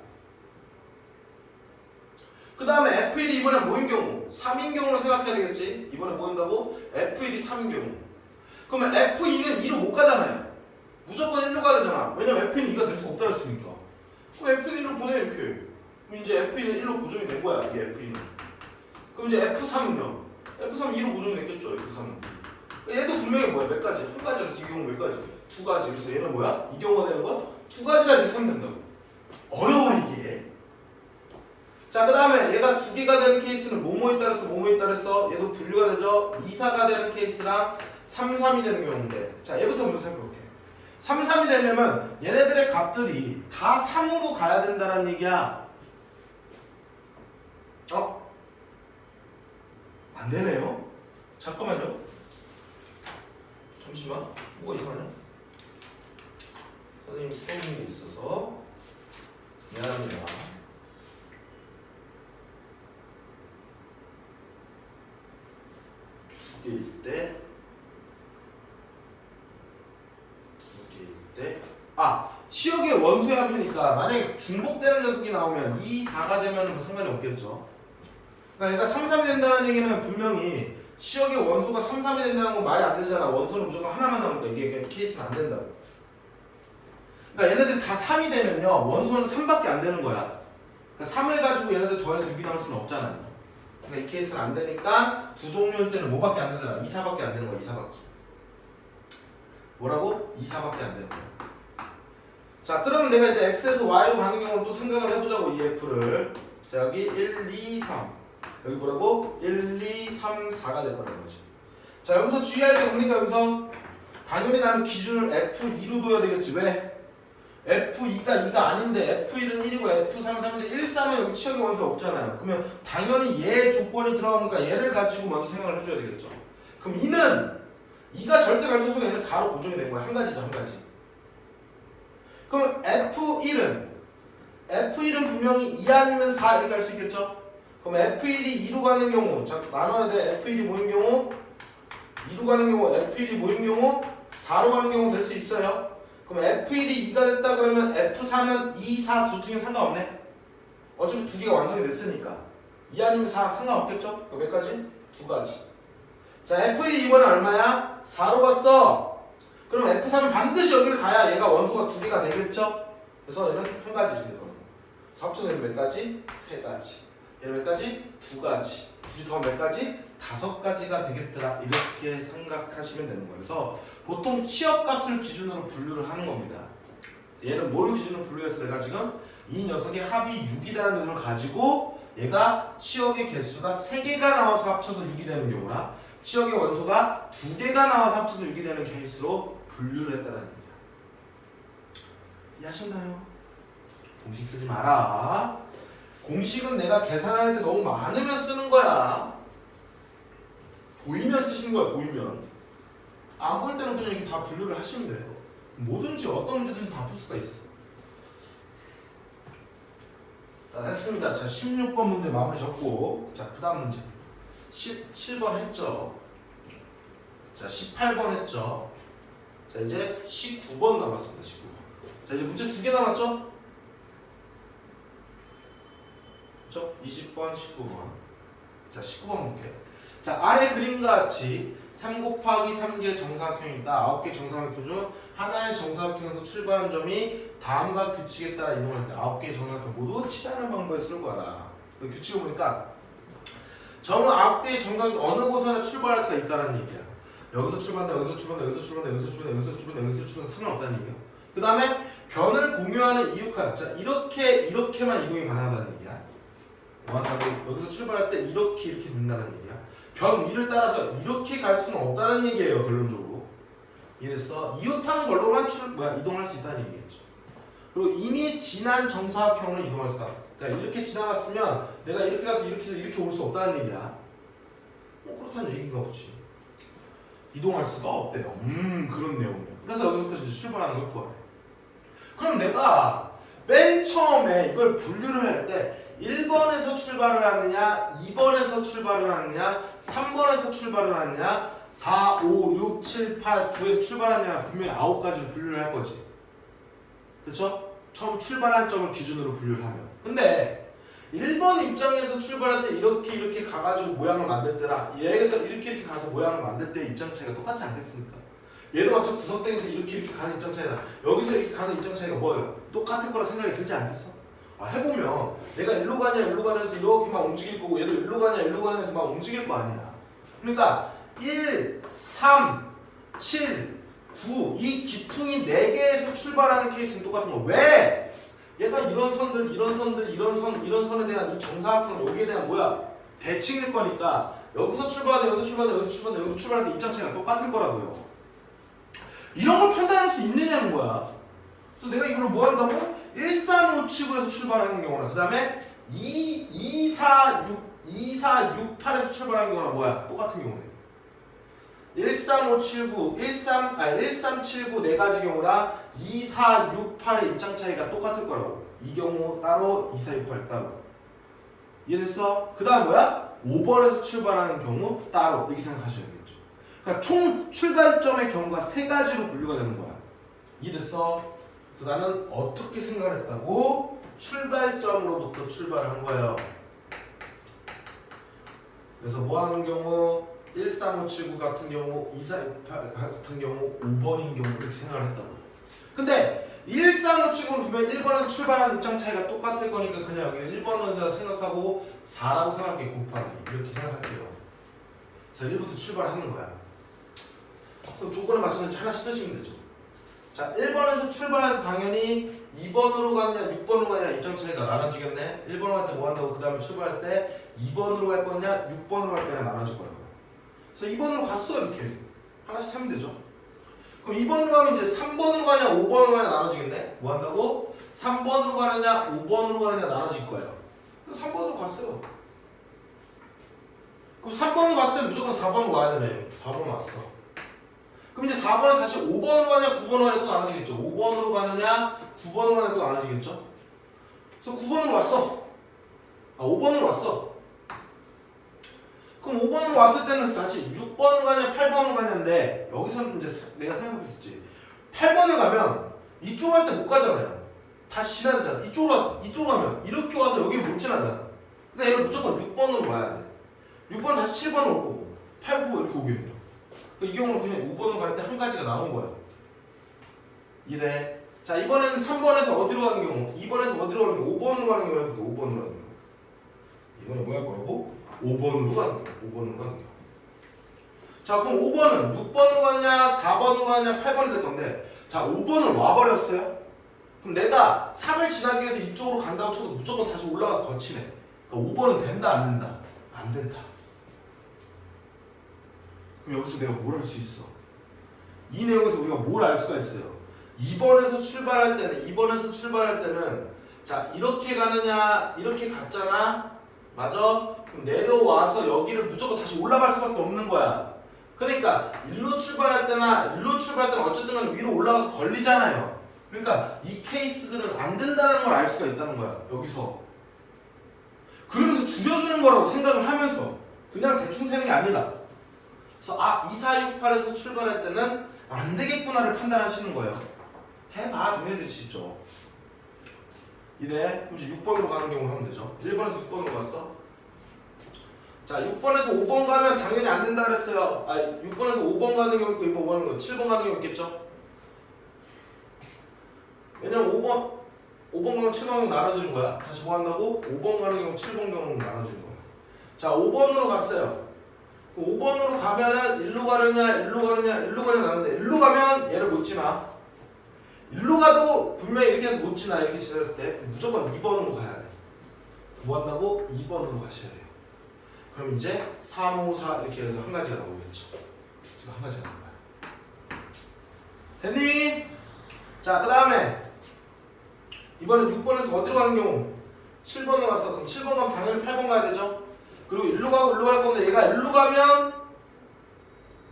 그 다음에 F1이 이번에 뭐인 경우? 3인 경우로 생각해야 되겠지? 이번에 뭐 한다고? F1이 3인 경우. 그러면 F2는 2로 못 가잖아요. 무조건 1로 가야 되잖아. 왜냐면 F는 2가 될 수가 없다 그랬으니까. 그럼 F는 1로 보내 이렇게. 그럼 이제 F2는 1로 고정이 된 거야. 이 F2는. 그럼 이제 F3은요? F3은 2로 고정이 됐겠죠. F3은. 얘도 분명히 뭐야? 몇 가지? 한 가지. 그래서 이 경우 몇 가지? 2가지. 그래서 얘는 뭐야? 이 경우가 되는 거야? 2가지다 이렇게 하면 된다고. 어려워 이게. 자, 그 다음에 얘가 2개가 되는 케이스는 뭐뭐에 따라서 뭐뭐에 따라서 얘도 분류가 되죠. 2, 4가 되는 케이스랑 3, 3이 되는 경우인데, 자, 얘부터 먼저 살펴볼게. 3, 3이 되려면 얘네들의 값들이 다 3으로 가야 된다는 얘기야. 안 되네요. 잠깐만요. 잠시만. 뭐가 이상하냐? 선생님 수업이 있어서 미안합니다. 두 개일 때 치역의 원소의 합이니까 만약에 중복되는 녀석이 나오면 2, 4가 되면 뭐 상관이 없겠죠. 그러니까 얘가 3, 3이 된다는 얘기는 분명히 치역의 원소가 3, 3이 된다는 건 말이 안 되잖아. 원소는 무조건 하나만 나오니까 이게 그냥 케이스는 안 된다고. 그러니까 얘네들이 다 3이 되면요 원소는 3밖에 안 되는 거야. 그러니까 3을 가지고 얘네들 더해서 6이 나올 수는 없잖아요. 그러니까 이 케이스는 안 되니까 두 종류일 때는 뭐밖에 안 되더라? 2, 4밖에 안 되는 거야. 2, 4밖에. 뭐라고? 2, 4밖에 안 되는 거야. 자, 그러면 내가 이제 x에서 y로 가는 경우를 또 생각을 해보자고. 이 f를. 자, 여기 1, 2, 3. 여기 뭐라고? 1, 2, 3, 4가 될 거라는 거지. 자, 여기서 주의할 게 뭡니까? 여기서 당연히 나는 기준을 F2로 둬야 되겠지. 왜? F2가 2가 아닌데 F1은 1이고 F3, 3인데 1, 3은 여기 치역의 원소 없잖아요. 그러면 당연히 얘 조건이 들어가니까 얘를 가지고 먼저 생각을 해줘야 되겠죠. 그럼 2가 절대 갈 수 없으니까 얘는 4로 고정이 된 거야. 한 가지죠, 한 가지. 그럼 F1은 분명히 2 아니면 4 이렇게 갈 수 있겠죠? 그럼 F1이 2로 가는 경우, 자, 나눠야 돼. F1이 뭐인 경우? 2로 가는 경우, F1이 뭐인 경우? 4로 가는 경우 될 수 있어요. 그럼 F1이 2가 됐다 그러면 F3은 2, 4 둘 중에 상관없네? 어차피 두 개가 완성이 됐으니까 2 아니면 4 상관없겠죠? 몇 가지? 2가지. 자, F1이 이번에 얼마야? 4로 갔어. 그럼 F3은 반드시 여기를 가야 얘가 원소가 2개가 되겠죠? 그래서 얘는 한 가지 이렇게 되거든요. 합쳐서 얘는 몇 가지? 3가지. 얘는 몇 가지? 2가지. 둘이 더하면 몇 가지? 5가지가 되겠더라. 이렇게 생각하시면 되는 거예요. 그래서 보통 치역값을 기준으로 분류를 하는 겁니다. 얘는 뭘 기준으로 분류해서 내가 지금 이 녀석의 합이 6이라는 녀석을 가지고 얘가 치역의 개수가 3개가 나와서 합쳐서 6이 되는 경우나 치역의 원소가 2개가 나와서 합쳐서 6이 되는 케이스로 분류를 했다는 얘기야. 이해하셨나요? 공식 쓰지 마라. 공식은 내가 계산할 때 너무 많으면 쓰는 거야. 보이면 쓰시는 거야. 보이면. 안 보일 때는 그냥 이렇게 다 분류를 하시면 돼요. 뭐든지 어떤 문제든지 다 풀 수가 있어. 자, 됐습니다. 자, 16번 문제 마무리 적고, 자, 그 다음 문제 17번 했죠. 자, 18번 했죠. 자, 이제 19번 남았습니다. 19번. 자, 이제 문제 2개 남았죠? 그렇죠? 20번, 19번. 자, 19번 볼게요. 자, 아래 그림과 같이 3 곱하기 3개의 정사각형이 있다. 9개 정사각형 중 하나의 정사각형에서 출발한 점이 다음과 규칙에 따라 이동할 때 9개의 정사각형 모두 칠하는 방법을 쓸 거야. 규칙을 보니까 점은 9개의 정사각형 어느 곳에나 출발할 수가 있다는 얘기야. 여기서 출발한다, 여기서 출발한다, 여기서 출발한다, 여기서 출발한다, 여기서 출발한다, 여기서 출발한다, 상관없다는 얘기야. 그 다음에 변을 공유하는 이유칸. 자, 이렇게만 이동이 가능하다는 얘기야. 여기서 출발할 때 이렇게 된다는 얘기야. 변 위를 따라서 이렇게 갈 수는 없다는 얘기예요. 결론적으로. 이래서 이웃한 걸로만 이동할 수 있다는 얘기겠죠. 그리고 이미 지난 정사각형으로 이동할 수 있다. 그러니까 이렇게 지나갔으면 내가 이렇게 가서 이렇게 해서 이렇게 올 수 없다는 얘기야. 그렇다는 얘기인가 보지. 이동할 수가 없대요. 그런 내용이에요. 그래서 여기부터 이제 출발하는 걸 구하래. 그럼 내가 맨 처음에 이걸 분류를 할 때 1번에서 출발을 하느냐, 2번에서 출발을 하느냐, 3번에서 출발을 하느냐, 4, 5, 6, 7, 8, 9에서 출발하느냐 분명히 9가지를 분류를 할 거지. 그쵸? 처음 출발한 점을 기준으로 분류를 하면. 근데 1번 입장에서 출발할 때 이렇게 가가지고 모양을 만들 때랑 얘에서 이렇게 가서 모양을 만들 때의 입장 차이가 똑같지 않겠습니까? 얘도 마치 구석탱이에서 이렇게 가는 입장 차이나 여기서 이렇게 가는 입장 차이가 뭐예요? 똑같을 거라 생각이 들지 않겠어? 해보면 내가 일로 가냐 일로 가냐에서 이렇게 막 움직일 거고 얘도 일로 가냐 일로 가냐에서 막 움직일 거 아니야. 그러니까 1, 3, 7, 9 이 기퉁이 4개에서 출발하는 케이스는 똑같은 거. 왜? 얘가 이런 선들, 이런 선들, 이런 선에 대한 이 정사각형 여기에 대한 대칭일 거니까 여기서 출발하다 여기서 출발하다 여기서 출발하다 여기서 출발하다 입장 차이가 똑같을 거라고요. 이런 걸 판단할 수 있느냐는 거야. 그래서 내가 이걸 뭐 한다고? 1, 3, 5, 7에서 출발하는 경우나 그 다음에 2, 4, 6, 8에서 출발하는 경우나 똑같은 경우네. 1, 3, 5, 7, 9, 1, 3, 7, 9 4가지 경우랑 2, 4, 6, 8의 입장 차이가 똑같을 거라고. 이 경우 따로, 2, 4, 6, 8 따로. 이해됐어? 그 다음 5번에서 출발하는 경우 따로 이렇게 생각하셔야겠죠. 그러니까 총 출발점의 경우가 3가지로 분류가 되는 거야. 이해됐어? 그래서 나는 어떻게 생각을 했다고? 출발점으로부터 출발을 한 거예요. 그래서 뭐 하는 경우? 1, 3, 5, 7, 9 같은 경우 2, 4, 6, 8 같은 경우 5번인 경우 이렇게 생각을 했다고. 근데 1, 3, 5, 7, 9는 분명 1번에서 출발하는 입장 차이가 똑같을 거니까 그냥 여기 1번을 생각하고 4라고 생각해 곱하기 이렇게 생각할게요. 자, 1부터 출발하는 거야. 그래서 조건에 맞춰서 하나씩 쓰시면 되죠. 자, 1번에서 출발할 때 당연히 2번으로 가느냐 6번으로 가느냐 입장 차이가 나눠지겠네. 1번으로 갈 때 뭐 한다고? 그 다음에 출발할 때 2번으로 갈 거냐 6번으로 갈 거냐 나눠질 거라고. 그래서 2번으로 갔어. 이렇게 하나씩 하면 되죠. 그럼 2번으로 가면 이제 3번으로 가냐 5번으로 가냐 나눠지겠네. 뭐 한다고? 3번으로 가느냐 5번으로 가느냐 나눠질 거예요. 그래서 3번으로 갔어요. 그럼 3번으로 갔어요. 무조건 4번으로 와야 되네. 4번 왔어. 그럼 이제 4번에 다시 5번으로 가냐 9번으로 가냐 또 나눠지겠죠. 5번으로 가느냐 9번으로 가냐 또 나눠지겠죠. 그래서 9번으로 왔어. 5번으로 왔어. 그럼 5번으로 왔을 때는 다시 6번으로 가냐 8번으로 가냐인데 여기서는 이제 내가 생각했었지. 8번을 가면 이쪽으로 갈 때 못 가잖아요. 다시 지나야 되잖아. 이쪽으로 가면 이렇게 와서 여기 못 지나잖아. 그러니까 얘는 무조건 6번으로 와야 돼. 6번 다시 7번으로 올 거고 8, 9 이렇게 오겠네요. 이 경우는 그냥 5번으로 갈 때 한 가지가 나온 거야. 이래. 자, 이번에는 3번에서 어디로 가는 경우? 2번에서 어디로 가는 경우? 5번으로 가는 경우 해볼게. 5번으로 가는 경우. 이번에 뭐 할 거라고? 5번으로 가는 경우. 5번으로 가는 경우. 자, 그럼 5번은 6번으로 가냐 4번으로 가냐 8번이 될 건데, 자, 5번을 와버렸어요. 그럼 내가 3을 지나기 위해서 이쪽으로 간다고 쳐도 무조건 다시 올라가서 거치네. 그러니까 5번은 된다 안 된다? 안 된다. 그럼 여기서 내가 뭘 할 수 있어? 이 내용에서 우리가 뭘 알 수가 있어요? 2번에서 출발할 때는 자, 이렇게 가느냐 이렇게 갔잖아. 맞아? 그럼 내려와서 여기를 무조건 다시 올라갈 수밖에 없는 거야. 그러니까 일로 출발할 때는 어쨌든 간에 위로 올라가서 걸리잖아요. 그러니까 이 케이스들은 안 된다는 걸 알 수가 있다는 거야. 여기서 그러면서 줄여주는 거라고 생각을 하면서 그냥 대충 세는 게 아니라 그래서 2468에서 출발할 때는 안 되겠구나를 판단하시는 거예요. 해봐 눈에들 직접. 이래 그럼 이제 6번으로 가는 경우 하면 되죠. 1번에서 6번으로 갔어. 자 6번에서 5번 가면 당연히 안 된다 그랬어요. 6번에서 5번 가는 경우 있고 2번 가는 거 7번 가는 경우 있겠죠. 왜냐면 5번 가면 7번 경우 나눠주는 거야. 다시 뭐 한다고? 5번 가는 경우 7번 경우 나눠주는 거야. 자 5번으로 갔어요. 5번으로 가면은 일로 가느냐 나는데 일로 가면 얘를 못 지나. 일로 가도 분명히 이렇게 해서 못 지나. 이렇게 지났을 때 무조건 2번으로 가야 돼. 뭐 한다고? 2번으로 가셔야 돼요. 그럼 이제 3, 5, 4 이렇게 해서 한 가지가 나오겠죠. 지금 한 가지가 나온 거야. 됐니? 자 그 다음에 이번엔 6번에서 어디로 가는 경우? 7번으로 갔어. 그럼 7번 가면 당연히 8번 가야 되죠. 그리고 일로 가고 일로 갈 건데 얘가 일로 가면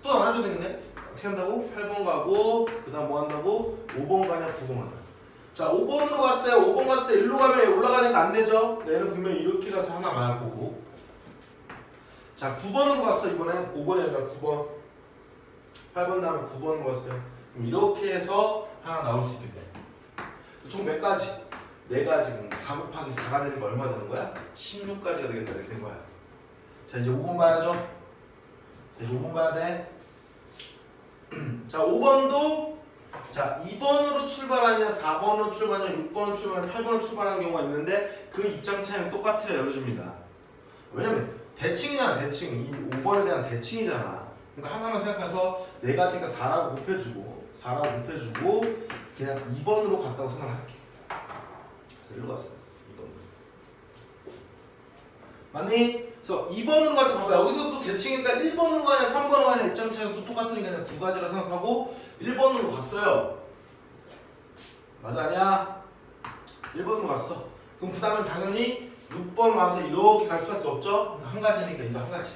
또 나눠줘야 되겠네. 어떻게 한다고? 8번 가고 그 다음 뭐 한다고? 5번 가냐 9번 가냐. 자 5번으로 갔어요. 5번 갔을 때 일로 가면 올라가니까 안 되죠. 얘는 분명히 이렇게 가서 하나 나갈 거고. 자 9번으로 갔어. 이번엔 5번이 아니라 9번. 8번 다음에 9번으로 갔어요. 그럼 이렇게 해서 하나 나올 수 있겠네. 총 몇 가지? 4가지. 4 곱하기 4가 되는 거 얼마 되는 거야? 16가지가 되겠다. 이렇게 된 거야. 자 이제 5번 봐야죠. 자, 이제 5번 봐야 돼. 자 5번도 자 2번으로 출발하냐 4번으로 출발하냐 6번으로 출발하냐 8번으로 출발하는 경우가 있는데 그 입장 차이는 똑같으려 열어줍니다. 왜냐면 대칭이잖아. 대칭. 이 5번에 대한 대칭이잖아. 그러니까 하나만 생각해서 4가지니까 4라고 곱해주고 4라고 곱해주고 그냥 2번으로 갔다고 생각할게. 그래서 일로 갔어. 2번으로. 맞니? 그래서 2번으로 갈 때 봐봐. 여기서 또 대칭이니까 1번으로 가냐 3번으로 가냐 입장 차이가 또 똑같으니까 그냥 2가지라 생각하고 1번으로 갔어요. 맞아 아니야? 1번으로 갔어. 그럼 그 다음에 당연히 6번 와서 이렇게 갈 수밖에 없죠? 한 가지니까 이거 한 가지.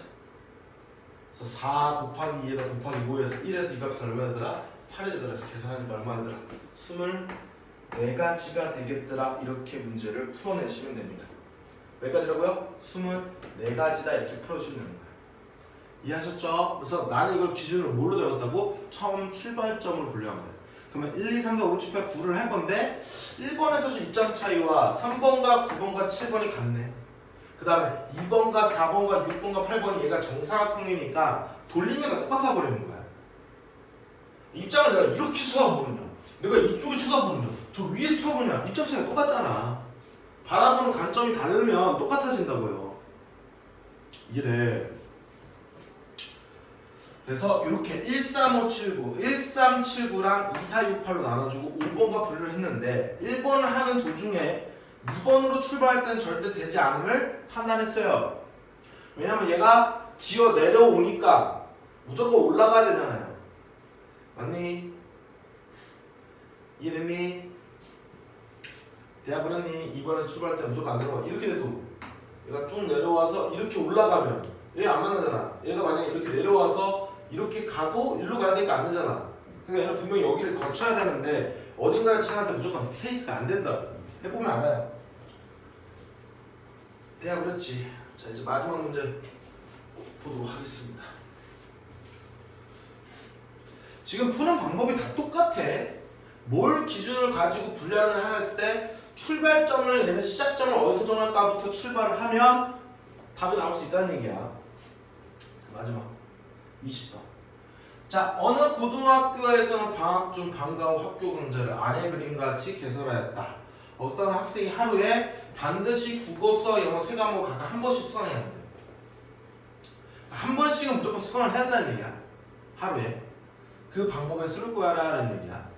그래서 4 곱하기 2에다 곱하기 5에서 1에서 이 값은 얼마 되더라? 8이 되더라. 그래서 계산하니까 얼마 되더라? 24가지가 되겠더라. 이렇게 문제를 풀어내시면 됩니다. 몇 가지라고요? 24가지다 이렇게 풀어주시면 됩니다. 이해하셨죠? 그래서 나는 이걸 기준으로 뭘로 잡았다고? 처음 출발점으로 분류하면 돼요. 그러면 1, 2, 3, 4, 5, 6, 7, 8, 9를 할 건데 1번에서 입장 차이와 3번과 9번과 7번이 같네. 그 다음에 2번과 4번과 6번과 8번이 얘가 정사각형이니까 돌리면 다 똑같아 버리는 거야. 입장을 내가 이렇게 쳐다보느냐 내가 이쪽에 쳐다보느냐 저 위에 쳐다보느냐 입장 차이가 똑같잖아. 바라보는 관점이 다르면 똑같아진다고요. 이해돼? 그래서 이렇게 13579, 1379랑 2468로 나눠주고 5번과 분류를 했는데 1번을 하는 도중에 2번으로 출발할 때는 절대 되지 않음을 판단했어요. 왜냐면 얘가 기어 내려오니까 무조건 올라가야 되잖아요. 맞니? 이해됐니? 대답을 했니? 2번에서 출발할 때 무조건 안 내려와. 이렇게 돼도 얘가 쭉 내려와서 이렇게 올라가면 얘 안 만나잖아. 얘가 만약에 이렇게 내려와서 이렇게 가도 일로 가야 되니까 안 되잖아. 그러니까 얘는 분명히 여기를 거쳐야 되는데 어딘가를 지나갈 때 무조건 케이스가 안 된다. 해보면 알아요. 대답을 했지. 자 이제 마지막 문제 보도록 하겠습니다. 지금 푸는 방법이 다 똑같아. 뭘 기준을 가지고 분류를 했을 때 출발점을 얘는 시작점을 어디서 정할까부터 출발을 하면 답이 나올 수 있다는 얘기야. 마지막 20번. 자 어느 고등학교에서는 방학 중 방과 후 학교 강좌를 아래 그림과 같이 개설하였다. 어떤 학생이 하루에 반드시 국어, 수학, 영어 세 과목을 각각 한 번씩 수강해야 한대. 한 번씩은 무조건 수강을 해야 한다는 얘기야. 하루에. 그 방법에 쓸 거야라는 얘기야.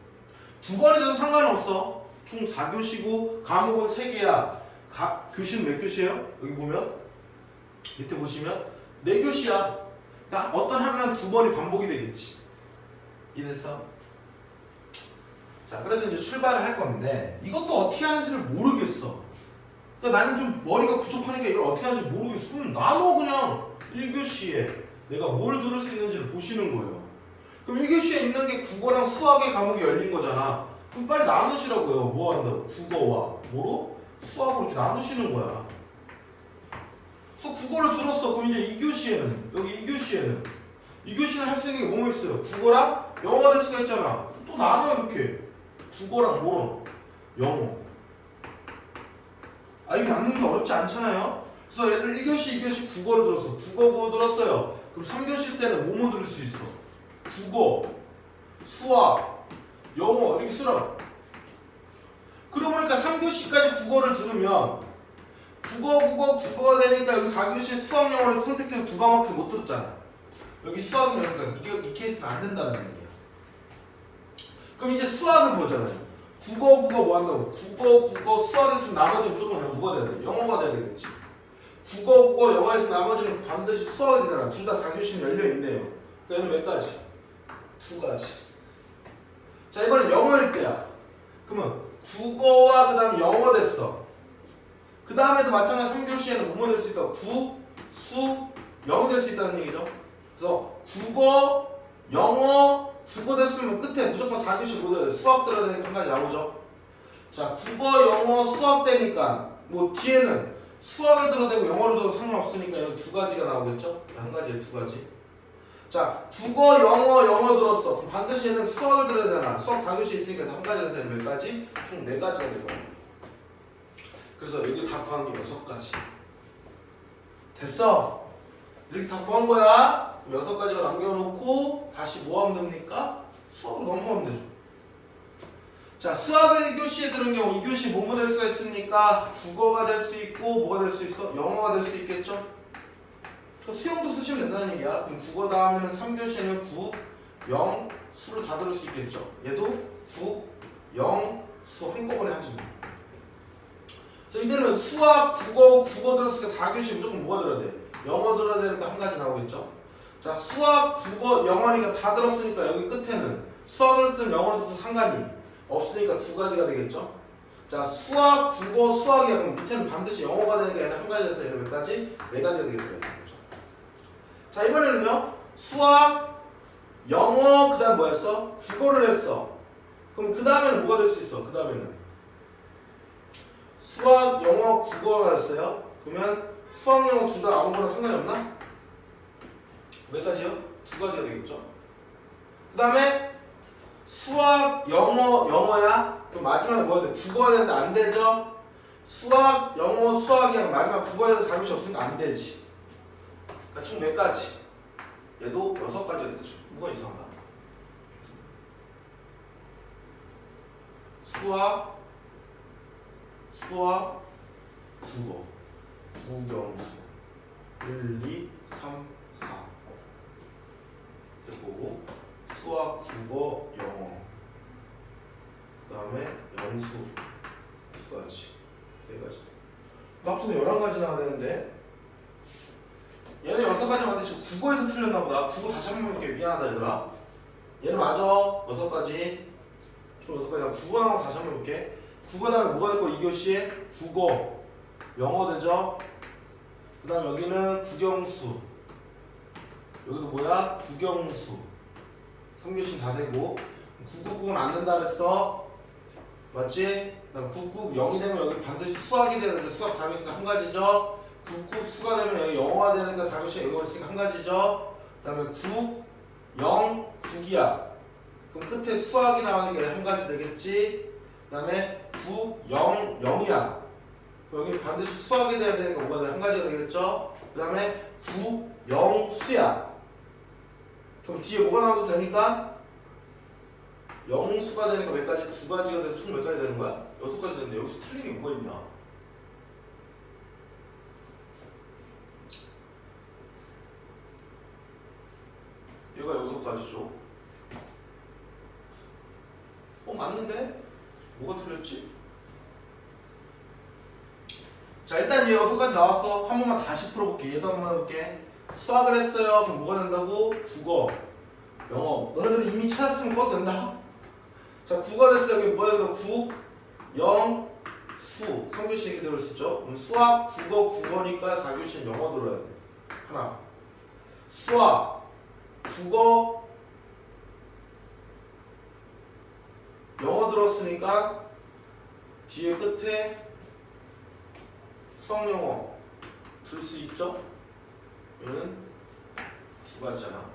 두 번이 돼도 상관없어. 총 4교시고 과목은 3개야. 교시는 몇 교시예요? 여기 보면 밑에 보시면 4교시야. 그러니까 어떤 하루는 2번이 반복이 되겠지. 이해됐어? 자 그래서 이제 출발을 할 건데 이것도 어떻게 하는지를 모르겠어. 그러니까 나는 좀 머리가 부족하니까 이걸 어떻게 하는지 모르겠어. 그럼 나눠 그냥 1교시에 내가 뭘 들을 수 있는지를 보시는 거예요. 그럼 1교시에 있는 게 국어랑 수학의 과목이 열린 거잖아. 그럼 빨리 나누시라고요. 뭐 한다고? 국어와 뭐로? 수학으로 이렇게 나누시는 거야. 그래서 국어를 들었어. 그럼 이제 2교시에는 여기 2교시는 할 수 있는 게 뭐뭐 있어요? 국어랑 영어가 될 수가 있잖아. 또 나눠 이렇게. 국어랑 뭐로? 영어. 이게 나누는 게 어렵지 않잖아요. 그래서 얘를 1교시, 2교시 국어를 들었어. 국어 들었어요. 그럼 3교시 때는 뭐뭐 들을 수 있어? 국어, 수학, 영어 이렇게 쓰라. 그러고 보니까 3교시까지 국어를 들으면 국어가 되니까 여기 4교시 수학, 영어를 선택해서 두 과목밖에 못 들었잖아. 여기 수학이 되니까 이 케이스는 안 된다는 얘기야. 그럼 이제 수학을 보잖아요. 국어 뭐 한다고? 국어 수학에 있으면 나머지 무조건 뭐가 돼야 돼? 영어가 돼야 되겠지. 국어 영어에 있으면 나머지는 반드시 수학이 되잖아. 둘 다 4교시는 열려있네요. 얘는 몇 가지? 2가지. 자, 이번엔 영어일 때야. 그러면 국어와 그 다음 영어 됐어. 그 다음에도 마찬가지 3교시에는 뭐뭐 될 수 있다고? 수, 영어 될 수 있다는 얘기죠. 그래서 국어, 영어, 국어 됐으면 끝에 무조건 4교시 못 해야 돼. 수학 들어야 되니까 한 가지 나오죠. 자, 국어, 영어, 수학 되니까 뭐 뒤에는 수학을 들어도 되고 영어를 들어도 상관없으니까 여기 2가지가 나오겠죠? 한 가지에 2가지. 자, 국어, 영어 들었어. 그럼 반드시 얘는 수학을 들어야 되잖아. 수학 4교시 있으니까 한 가지에서 몇 가지? 총 4가지가 되거든요. 그래서 여기 다 구한 게 6가지. 됐어. 이렇게 다 구한 거야. 6가지가 남겨놓고 다시 뭐 하면 됩니까? 수학으로 넘어가면 되죠. 자, 수학을 1교시에 들은 경우 2교시 뭐뭐 될 수가 있습니까? 국어가 될 수 있고 뭐가 될 수 있어? 영어가 될 수 있겠죠? 수영도 쓰시면 된다는 얘기야. 그럼 국어 다음에는 3교시에는 국, 영, 수를 다 들을 수 있겠죠. 얘도 국, 영, 수 한꺼번에 하지 뭐. 그래서 이때는 수학, 국어 들었으니까 4교시 무조건 뭐가 들어야 돼? 영어 들어야 되니까 한 가지 나오겠죠. 자, 수학, 국어, 영어니까 다 들었으니까 여기 끝에는 수학을 듣든 영어를 듣든 상관이 없으니까 2가지가 되겠죠. 자, 수학, 국어, 수학이야. 그럼 밑에는 반드시 영어가 되니까 얘는 한 가지에서 얘는 몇 가지? 4가지가 되겠죠. 자, 이번에는요. 수학, 영어, 그 다음 뭐였어? 국어를 했어. 그럼 그 다음에는 뭐가 될 수 있어? 그 다음에는 수학, 영어, 국어가 됐어요. 그러면 수학, 영어 둘 다 아무거나 상관이 없나? 몇 가지요? 2가지가 되겠죠. 그 다음에 수학, 영어야. 그럼 마지막에 뭐야 돼? 국어가 되는데 안 되죠? 수학, 영어, 수학이랑 마지막 국어에서 4교시 없으니까 안 되지. 그러니까 총 몇 가지? 얘도 6가지가 되죠. 뭐가 이상하다? 수학, 국어, 국영수 1, 2, 3, 4 됐고 수학, 국어, 영어 그 다음에 영수 2가지 4가지 합쳐서 11가지 나와야 되는데 얘는 6가지 맞는데 지금 국어에서 틀렸나 보다. 국어 다시 한번 볼게. 미안하다 얘들아. 얘는 맞아. 6가지 총 6가지. 국어 나온 거 다시 한번 볼게. 국어 다음에 뭐가 됐고 2교시에 국어 영어 되죠. 그 다음 여기는 국영수 여기도 뭐야? 국영수 3교시는 다 되고 국국은 안 된다 그랬어. 맞지? 그 다음 국국 0이 되면 여기 반드시 수학이 되는데 수학 4교시니까 한 가지죠. 국국 수가 되면 여기 영어가 되니까 4교시에 영어가 있으니까 한 가지죠. 그 다음에 국, 영, 국이야. 그럼 끝에 수학이 나오니까 한 가지 되겠지. 그 다음에 국, 영, 영이야. 그럼 여기 반드시 수학이 돼야 되니까 뭐가 돼? 한 가지가 되겠죠. 그 다음에 국, 영, 수야. 그럼 뒤에 뭐가 나와도 되니까 영수가 되니까 몇 가지? 2가지가 돼서 총 몇 가지 되는 거야? 6가지 되는데 여기서 틀린 게 뭐가 있냐? 얘가 6가지죠. 맞는데? 뭐가 틀렸지? 자, 일단 얘 6가지 나왔어. 한 번만 다시 풀어볼게. 얘도 한 번 해볼게. 수학을 했어요. 그럼 뭐가 된다고? 국어, 영어. 너네들은 이미 찾았으면 꺼도 된다. 자, 국어 됐어요. 여기 뭐야? 국, 영, 수. 3교시 이렇게 들을 수 있죠? 그럼 수학, 국어, 국어니까 4교시는 영어 들어야 돼. 하나. 수학, 국어, 영어 들었으니까 뒤에 끝에 수학, 영어 들 수 있죠? 얘는 두 가지잖아.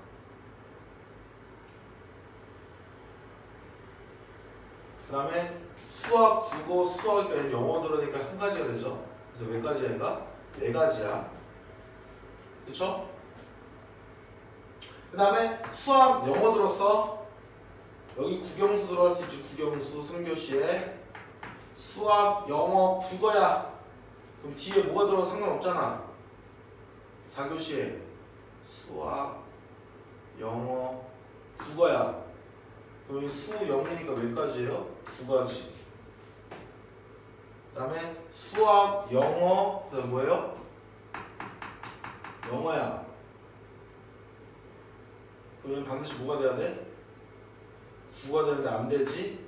그 다음에 수학, 국어, 수학, 영어 들으니까 한 가지가 되죠. 그래서 몇 가지야 얘가? 네 가지야. 그쵸? 그 다음에 수학, 영어 들었어. 여기 국영수 들어갈 수 있지. 국영수 3교시에 수학, 영어, 국어야. 그럼 뒤에 뭐가 들어도 상관없잖아. 4교시에 수학, 영어, 국어야. 그럼 수, 영이니까 몇 가지예요? 두 가지. 그 다음에 수학, 영어, 그 다음 뭐예요? 영어야. 그러면 반드시 뭐가 돼야 돼? 구가 되는데 안 되지?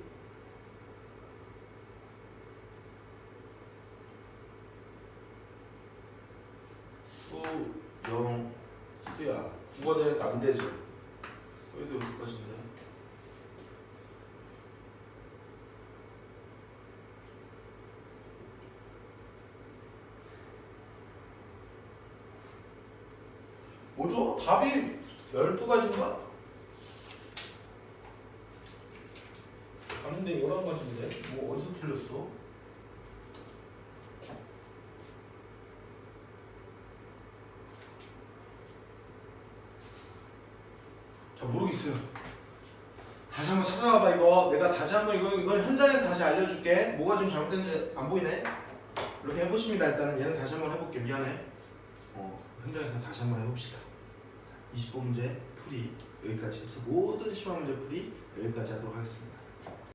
수, 영, 수야. 구가 되니까 안 되죠. 여기도 여기까지인데. 뭐죠? 답이 12가지인가? 아닌데 11가지인데? 뭐 어디서 틀렸어? 자, 모르겠어요. 다시 한번 찾아와봐 이거. 내가 다시 한번 이건 현장에서 다시 알려줄게. 뭐가 좀 잘못됐는지 안 보이네? 이렇게 해보십니다. 일단은 얘는 다시 한번 해볼게. 미안해. 현장에서 다시 한번 해봅시다. 20번 문제 풀이 여기까지. 그래서 모든 시험 문제 풀이 여기까지 하도록 하겠습니다.